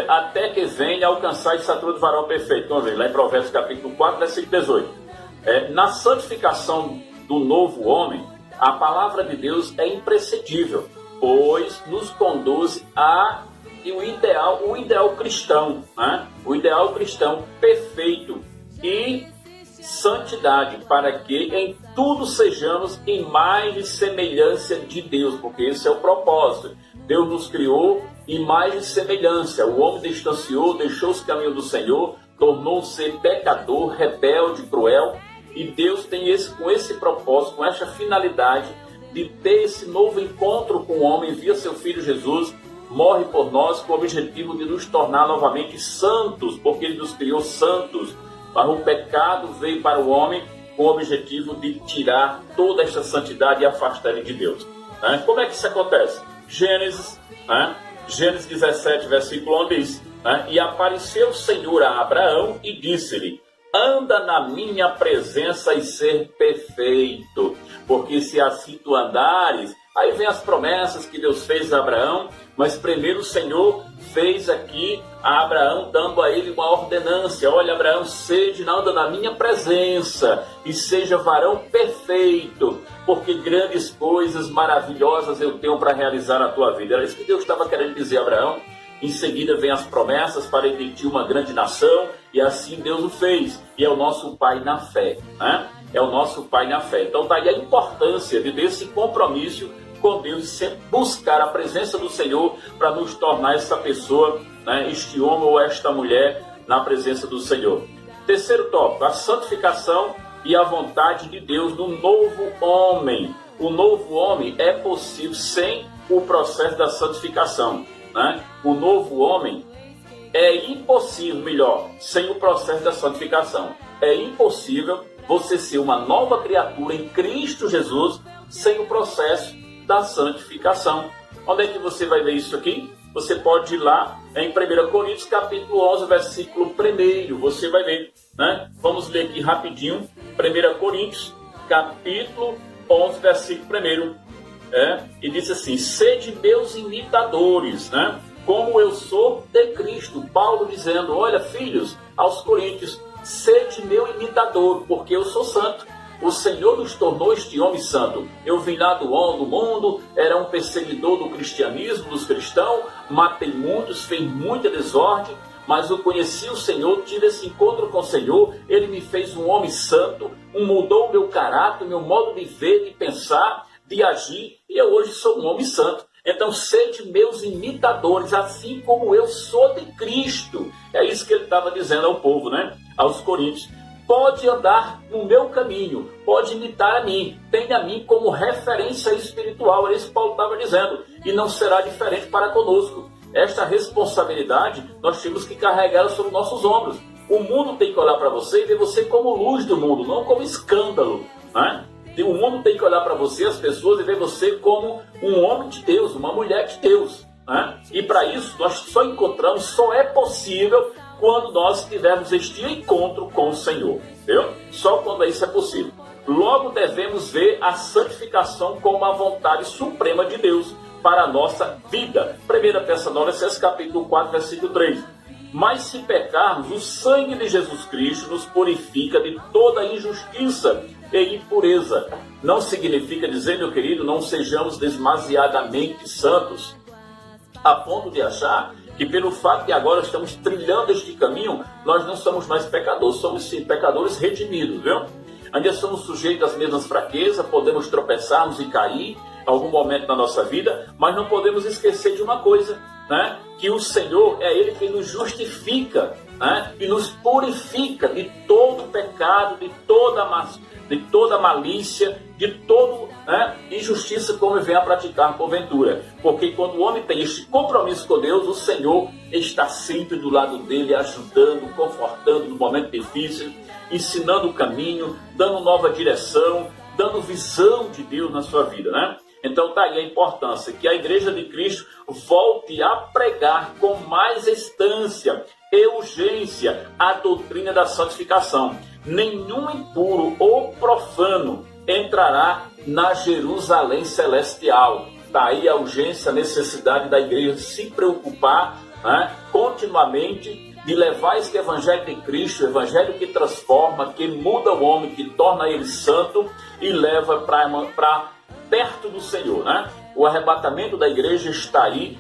Até que venha alcançar a estatura do varão perfeito. Vamos ver, lá em Provérbios capítulo 4, versículo 18. Na santificação do novo homem, a palavra de Deus é imprescindível, pois nos conduz o ideal cristão, né? O ideal cristão perfeito e santidade, para que em tudo sejamos imagem e semelhança de Deus, porque esse é o propósito. Deus nos criou imagem e semelhança. O homem distanciou, deixou os caminhos do Senhor, tornou-se pecador, rebelde, cruel, E Deus tem com esse propósito, com essa finalidade de ter esse novo encontro com o homem, envia seu Filho Jesus, morre por nós com o objetivo de nos tornar novamente santos, porque Ele nos criou santos. Mas o pecado veio para o homem com o objetivo de tirar toda esta santidade e afastar ele de Deus. Como é que isso acontece? Gênesis 17, versículo 1 diz: e apareceu o Senhor a Abraão e disse-lhe: anda na minha presença e ser perfeito, porque se assim tu andares... Aí vem as promessas que Deus fez a Abraão, mas primeiro o Senhor fez aqui a Abraão, dando a ele uma ordenância. Olha, Abraão, anda na minha presença e seja varão perfeito, porque grandes coisas maravilhosas eu tenho para realizar na tua vida. Era isso que Deus estava querendo dizer a Abraão. Em seguida vem as promessas para ele ter uma grande nação, e assim Deus o fez, e é o nosso Pai na fé, É o nosso Pai na fé. Então daí a importância de ter esse compromisso com Deus e sempre buscar a presença do Senhor para nos tornar essa pessoa, este homem ou esta mulher na presença do Senhor. Terceiro tópico, a santificação e a vontade de Deus no novo homem. O novo homem é possível sem o processo da santificação. O novo homem é impossível, sem o processo da santificação. É impossível você ser uma nova criatura em Cristo Jesus sem o processo da santificação. Onde é que você vai ver isso aqui? Você pode ir lá em 1 Coríntios capítulo 11, versículo 1. Você vai ver, Vamos ler aqui rapidinho. 1 Coríntios capítulo 11, versículo 1. E diz assim: sede meus imitadores, como eu sou de Cristo. Paulo dizendo: olha, filhos, aos coríntios, sede meu imitador, porque eu sou santo. O Senhor nos tornou este homem santo. Eu vim lá do mundo, era um perseguidor do cristianismo, dos cristãos, matei muitos, fiz muita desordem, mas eu conheci o Senhor, tive esse encontro com o Senhor, Ele me fez um homem santo, mudou o meu caráter, meu modo de ver, de pensar, de agir, e eu hoje sou um homem santo. Então, sede meus imitadores, assim como eu sou de Cristo. É isso que ele estava dizendo ao povo, aos coríntios. Pode andar no meu caminho, pode imitar a mim, tenha a mim como referência espiritual. É isso que Paulo estava dizendo, e não será diferente para conosco. Esta responsabilidade nós temos que carregar sobre nossos ombros. O mundo tem que olhar para você e ver você como luz do mundo, não como escândalo, O mundo tem que olhar para você, as pessoas, e ver você como um homem de Deus, uma mulher de Deus. E para isso nós só é possível quando nós tivermos este encontro com o Senhor. Viu? Só quando isso é possível. Logo devemos ver a santificação como a vontade suprema de Deus para a nossa vida. 1 Tessalonicenses capítulo 4, versículo 3. Mas se pecarmos, o sangue de Jesus Cristo nos purifica de toda injustiça e impureza. Não significa dizer, meu querido, não sejamos demasiadamente santos, a ponto de achar que pelo fato de agora estamos trilhando este caminho, nós não somos mais pecadores, somos sim pecadores redimidos, viu? Ainda somos sujeitos às mesmas fraquezas, podemos tropeçarmos e cair em algum momento da nossa vida, mas não podemos esquecer de uma coisa, que o Senhor é Ele que nos justifica, e nos purifica de todo pecado, de toda malícia, de toda injustiça como vem a praticar porventura. Porque quando o homem tem este compromisso com Deus, o Senhor está sempre do lado dele, ajudando, confortando no momento difícil, ensinando o caminho, dando nova direção, dando visão de Deus na sua vida, Então está aí a importância que a Igreja de Cristo volte a pregar com mais instância e urgência a doutrina da santificação. Nenhum impuro ou profano entrará na Jerusalém celestial. Daí a urgência, a necessidade da igreja se preocupar continuamente de levar esse evangelho de Cristo, o evangelho que transforma, que muda o homem, que torna ele santo e leva para perto do Senhor. O arrebatamento da igreja está aí,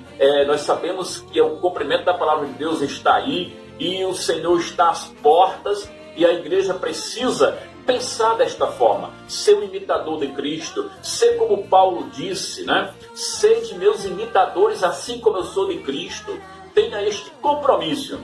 nós sabemos que o cumprimento da palavra de Deus está aí, e o Senhor está às portas, e a igreja precisa pensar desta forma, ser um imitador de Cristo, ser como Paulo disse, sede meus imitadores assim como eu sou de Cristo. Tenha este compromisso,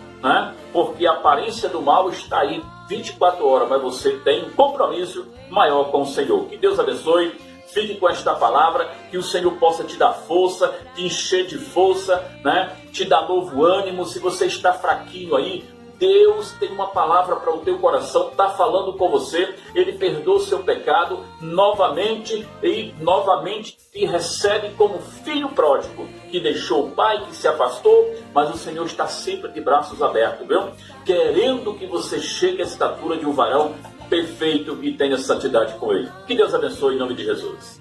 porque a aparência do mal está aí 24 horas, mas você tem um compromisso maior com o Senhor. Que Deus abençoe. Fique com esta palavra, que o Senhor possa te dar força, te encher de força, né? Te dar novo ânimo. Se você está fraquinho aí, Deus tem uma palavra para o teu coração, está falando com você, Ele perdoa o seu pecado novamente e novamente te recebe como filho pródigo, que deixou o pai, que se afastou, mas o Senhor está sempre de braços abertos, viu? Querendo que você chegue à estatura de um varão perfeito e tenha santidade com Ele. Que Deus abençoe em nome de Jesus.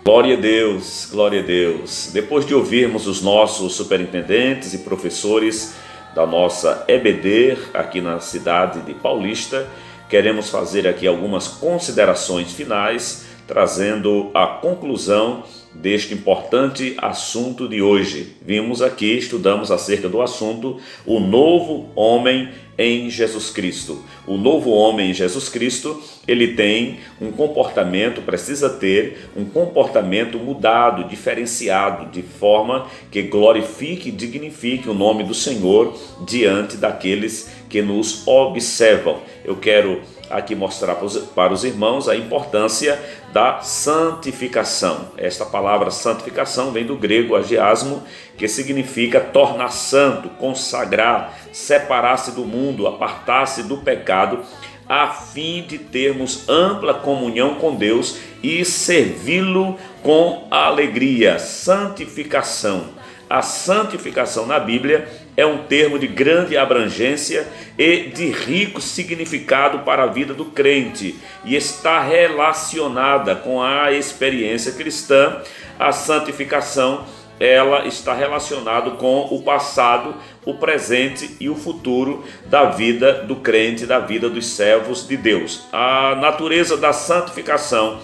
Glória a Deus, glória a Deus. Depois de ouvirmos os nossos superintendentes e professores da nossa EBD aqui na cidade de Paulista, queremos fazer aqui algumas considerações finais, trazendo a conclusão deste importante assunto de hoje. Vimos aqui, estudamos acerca do assunto, o novo homem em Jesus Cristo. O novo homem em Jesus Cristo, ele tem um comportamento, precisa ter um comportamento mudado, diferenciado, de forma que glorifique e dignifique o nome do Senhor diante daqueles que nos observam. Eu quero aqui mostrar para os irmãos a importância da santificação. Esta palavra santificação vem do grego agiasmo, que significa tornar santo, consagrar, separar-se do mundo, apartar-se do pecado, a fim de termos ampla comunhão com Deus e servi-lo com alegria. Santificação. A santificação na Bíblia é um termo de grande abrangência e de rico significado para a vida do crente e está relacionada com a experiência cristã. A santificação, ela está relacionada com o passado, o presente e o futuro da vida do crente, da vida dos servos de Deus. A natureza da santificação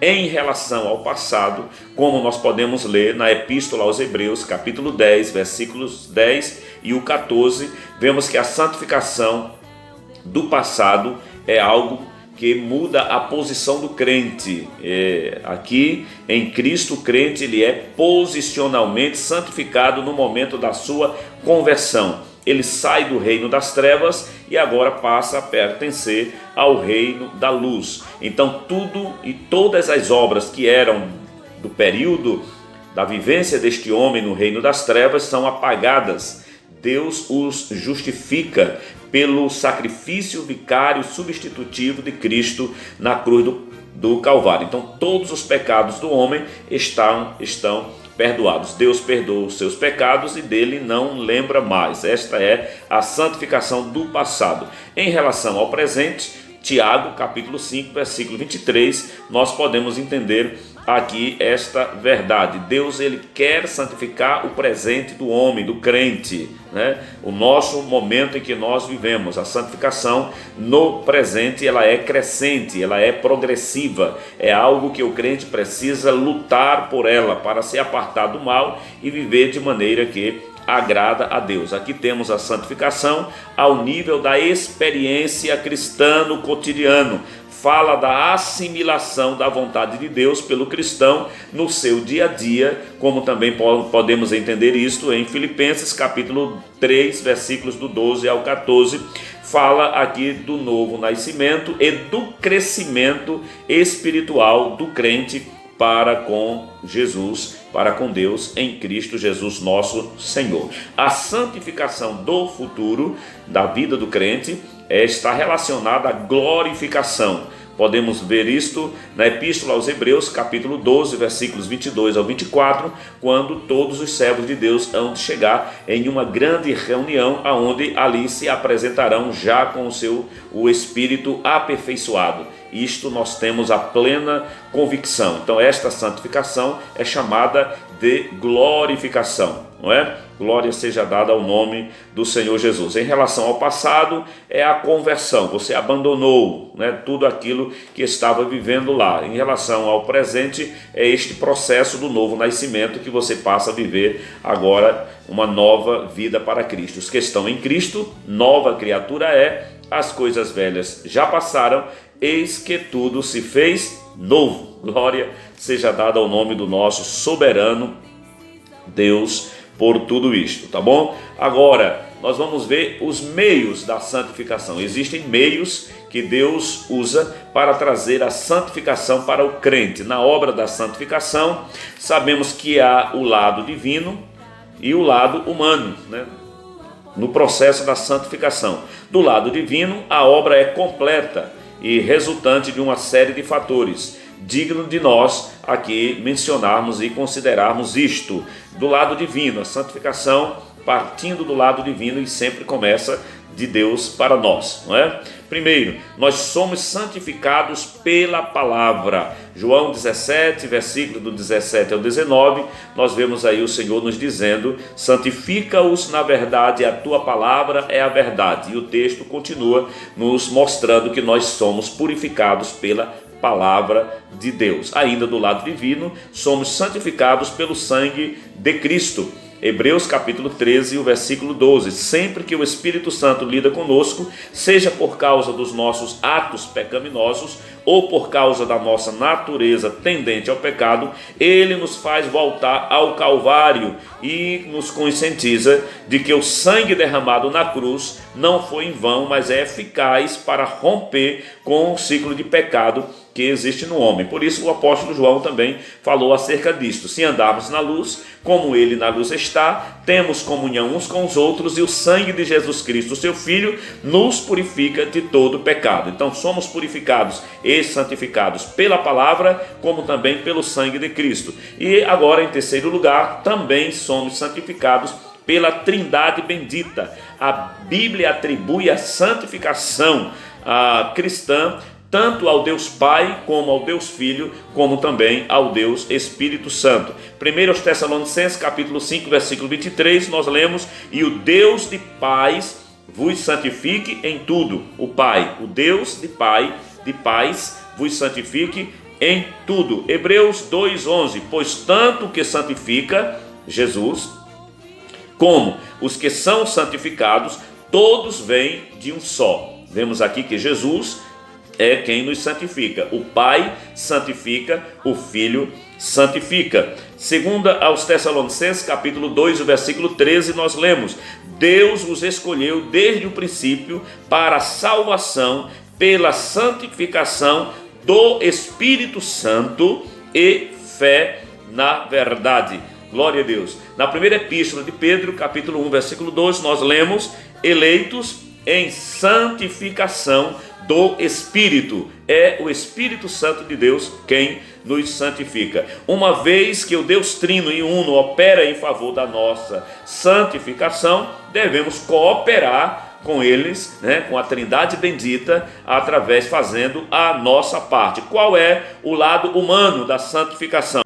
em relação ao passado, como nós podemos ler na Epístola aos Hebreus, capítulo 10, versículos 10 e o 14, vemos que a santificação do passado é algo que muda a posição do crente. Aqui em Cristo, o crente ele é posicionalmente santificado no momento da sua conversão. Ele sai do reino das trevas e agora passa a pertencer ao reino da luz. Então tudo e todas as obras que eram do período da vivência deste homem no reino das trevas são apagadas. Deus os justifica pelo sacrifício vicário substitutivo de Cristo na cruz do Calvário. Então todos os pecados do homem estão perdoados. Deus perdoa os seus pecados e dele não lembra mais. Esta é a santificação do passado. Em relação ao presente, Tiago, capítulo 5, versículo 23, nós podemos entender aqui esta verdade. Deus ele quer santificar o presente do homem, do crente, né? O nosso momento em que nós vivemos, a santificação no presente, ela é crescente, ela é progressiva, é algo que o crente precisa lutar por ela para se apartar do mal e viver de maneira que agrada a Deus. Aqui temos a santificação ao nível da experiência cristã no cotidiano. Fala da assimilação da vontade de Deus pelo cristão no seu dia a dia, como também podemos entender isto em Filipenses capítulo 3, versículos do 12 ao 14, fala aqui do novo nascimento e do crescimento espiritual do crente para com Jesus, para com Deus em Cristo Jesus nosso Senhor. A santificação do futuro da vida do crente está relacionada à glorificação. Podemos ver isto na Epístola aos Hebreus, capítulo 12, versículos 22 ao 24, quando todos os servos de Deus hão de chegar em uma grande reunião, aonde ali se apresentarão já com o Espírito aperfeiçoado. Isto nós temos a plena convicção. Então esta santificação é chamada de glorificação, não é? Glória seja dada ao nome do Senhor Jesus. Em relação ao passado, é a conversão. Você abandonou, né, tudo aquilo que estava vivendo lá. Em relação ao presente, é este processo do novo nascimento que você passa a viver agora uma nova vida para Cristo. Os que estão em Cristo, nova criatura é, as coisas velhas já passaram, eis que tudo se fez novo. Glória seja dada ao nome do nosso soberano Deus por tudo isto, tá bom? Agora, nós vamos ver os meios da santificação. Existem meios que Deus usa para trazer a santificação para o crente. Na obra da santificação, sabemos que há o lado divino e o lado humano, né? No processo da santificação. Do lado divino, a obra é completa e resultante de uma série de fatores, digno de nós aqui mencionarmos e considerarmos isto. Do lado divino, a santificação partindo do lado divino, e sempre começa de Deus para nós, não é? Primeiro, nós somos santificados pela palavra. João 17, versículo do 17 ao 19, nós vemos aí o Senhor nos dizendo: santifica-os na verdade, a tua palavra é a verdade. E o texto continua nos mostrando que nós somos purificados pela palavra de Deus. Ainda do lado divino, somos santificados pelo sangue de Cristo. Hebreus capítulo 13, o versículo 12. Sempre que o Espírito Santo lida conosco, seja por causa dos nossos atos pecaminosos ou por causa da nossa natureza tendente ao pecado, ele nos faz voltar ao Calvário e nos conscientiza de que o sangue derramado na cruz não foi em vão, mas é eficaz para romper com o ciclo de pecado que existe no homem. Por isso o apóstolo João também falou acerca disto: se andarmos na luz, como ele na luz está, temos comunhão uns com os outros, e o sangue de Jesus Cristo, seu Filho, nos purifica de todo pecado. Então somos purificados e santificados pela palavra, como também pelo sangue de Cristo. E agora, em terceiro lugar, também somos santificados pela Trindade bendita. A Bíblia atribui a santificação cristã tanto ao Deus Pai, como ao Deus Filho, como também ao Deus Espírito Santo. 1 Tessalonicenses capítulo 5, versículo 23, nós lemos: e o Deus de paz vos santifique em tudo. O Pai, o Deus de paz, vos santifique em tudo. Hebreus 2:11, pois tanto o que santifica, Jesus, como os que são santificados, todos vêm de um só. Vemos aqui que Jesus é quem nos santifica. O Pai santifica, o Filho santifica. Segunda aos Tessalonicenses, capítulo 2, o versículo 13, nós lemos: Deus os escolheu desde o princípio para a salvação pela santificação do Espírito Santo e fé na verdade. Glória a Deus. Na primeira epístola de Pedro, capítulo 1, versículo 12, nós lemos: eleitos em santificação do Espírito. É o Espírito Santo de Deus quem nos santifica. Uma vez que o Deus Trino e Uno opera em favor da nossa santificação, devemos cooperar com eles, né, com a Trindade bendita, fazendo a nossa parte. Qual é o lado humano da santificação?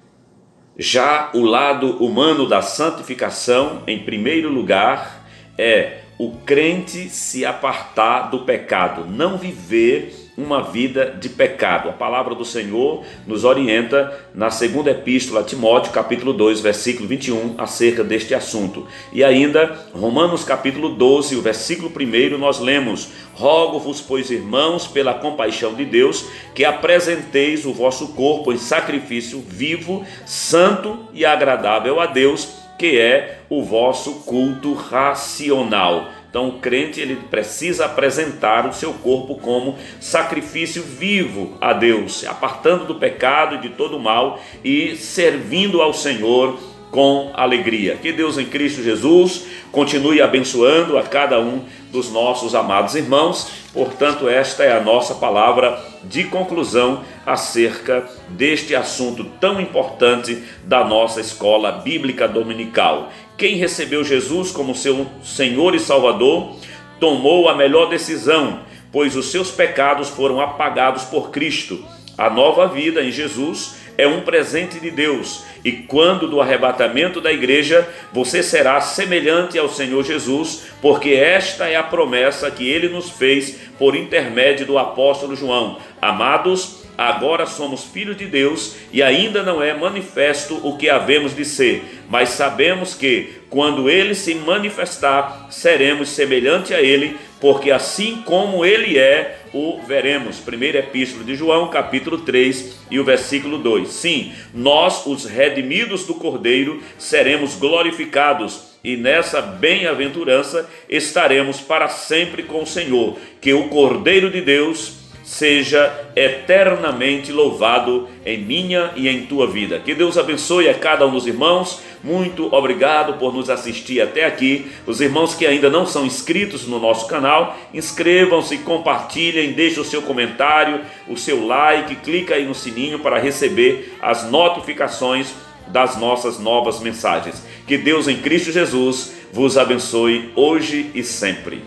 Já o lado humano da santificação, em primeiro lugar, é o crente se apartar do pecado, não viver uma vida de pecado. A palavra do Senhor nos orienta na segunda epístola a Timóteo, capítulo 2, versículo 21, acerca deste assunto. E ainda, Romanos capítulo 12, o versículo 1, nós lemos: rogo-vos, pois, irmãos, pela compaixão de Deus, que apresenteis o vosso corpo em sacrifício vivo, santo e agradável a Deus, que é o vosso culto racional. Então o crente, ele precisa apresentar o seu corpo como sacrifício vivo a Deus, apartando do pecado e de todo o mal e servindo ao Senhor com alegria. Que Deus em Cristo Jesus continue abençoando a cada um dos nossos amados irmãos. Portanto, esta é a nossa palavra de conclusão acerca deste assunto tão importante da nossa escola bíblica dominical. Quem recebeu Jesus como seu Senhor e Salvador tomou a melhor decisão, pois os seus pecados foram apagados por Cristo. A nova vida em Jesus é um presente de Deus, e quando do arrebatamento da igreja, você será semelhante ao Senhor Jesus, porque esta é a promessa que ele nos fez por intermédio do apóstolo João. Amados, agora somos filhos de Deus e ainda não é manifesto o que havemos de ser, mas sabemos que, quando ele se manifestar, seremos semelhante a ele, porque assim como ele é, o veremos. Primeira epístola de João, capítulo 3 e o versículo 2. Sim, nós, os redimidos do Cordeiro, seremos glorificados e nessa bem-aventurança estaremos para sempre com o Senhor. Que o Cordeiro de Deus seja eternamente louvado em minha e em tua vida. Que Deus abençoe a cada um dos irmãos. Muito obrigado por nos assistir até aqui. Os irmãos que ainda não são inscritos no nosso canal, inscrevam-se, compartilhem, deixem o seu comentário, o seu like, clica aí no sininho para receber as notificações das nossas novas mensagens. Que Deus em Cristo Jesus vos abençoe hoje e sempre.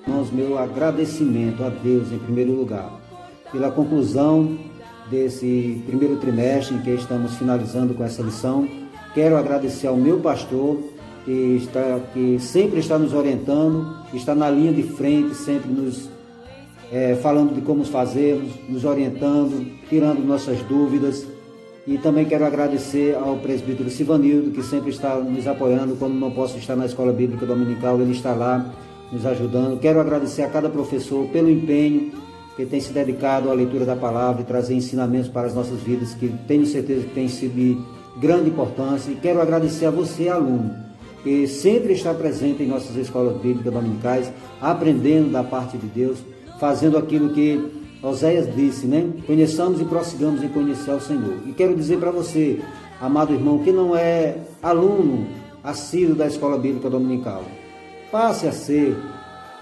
Irmãos, meu agradecimento a Deus em primeiro lugar pela conclusão desse primeiro trimestre em que estamos finalizando com essa lição. Quero agradecer ao meu pastor que sempre está nos orientando, está na linha de frente, sempre nos falando de como fazermos, nos orientando, tirando nossas dúvidas. E também quero agradecer ao presbítero Sivanildo, que sempre está nos apoiando. Quando não posso estar na Escola Bíblica Dominical, ele está lá nos ajudando. Quero agradecer a cada professor pelo empenho que tem se dedicado à leitura da palavra e trazer ensinamentos para as nossas vidas, que tenho certeza que tem sido de grande importância. E quero agradecer a você, aluno, que sempre está presente em nossas escolas bíblicas dominicais, aprendendo da parte de Deus, fazendo aquilo que Oséias disse, né? Conheçamos e prossigamos em conhecer ao Senhor. E quero dizer para você, amado irmão, que não é aluno assíduo da Escola Bíblica Dominical, passe a ser.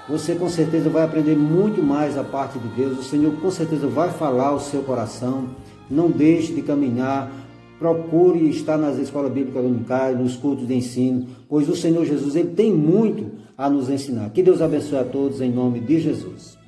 Você com certeza vai aprender muito mais a parte de Deus. O Senhor com certeza vai falar ao seu coração. Não deixe de caminhar. Procure estar nas escolas bíblicas dominicais, nos cultos de ensino, pois o Senhor Jesus, ele tem muito a nos ensinar. Que Deus abençoe a todos em nome de Jesus.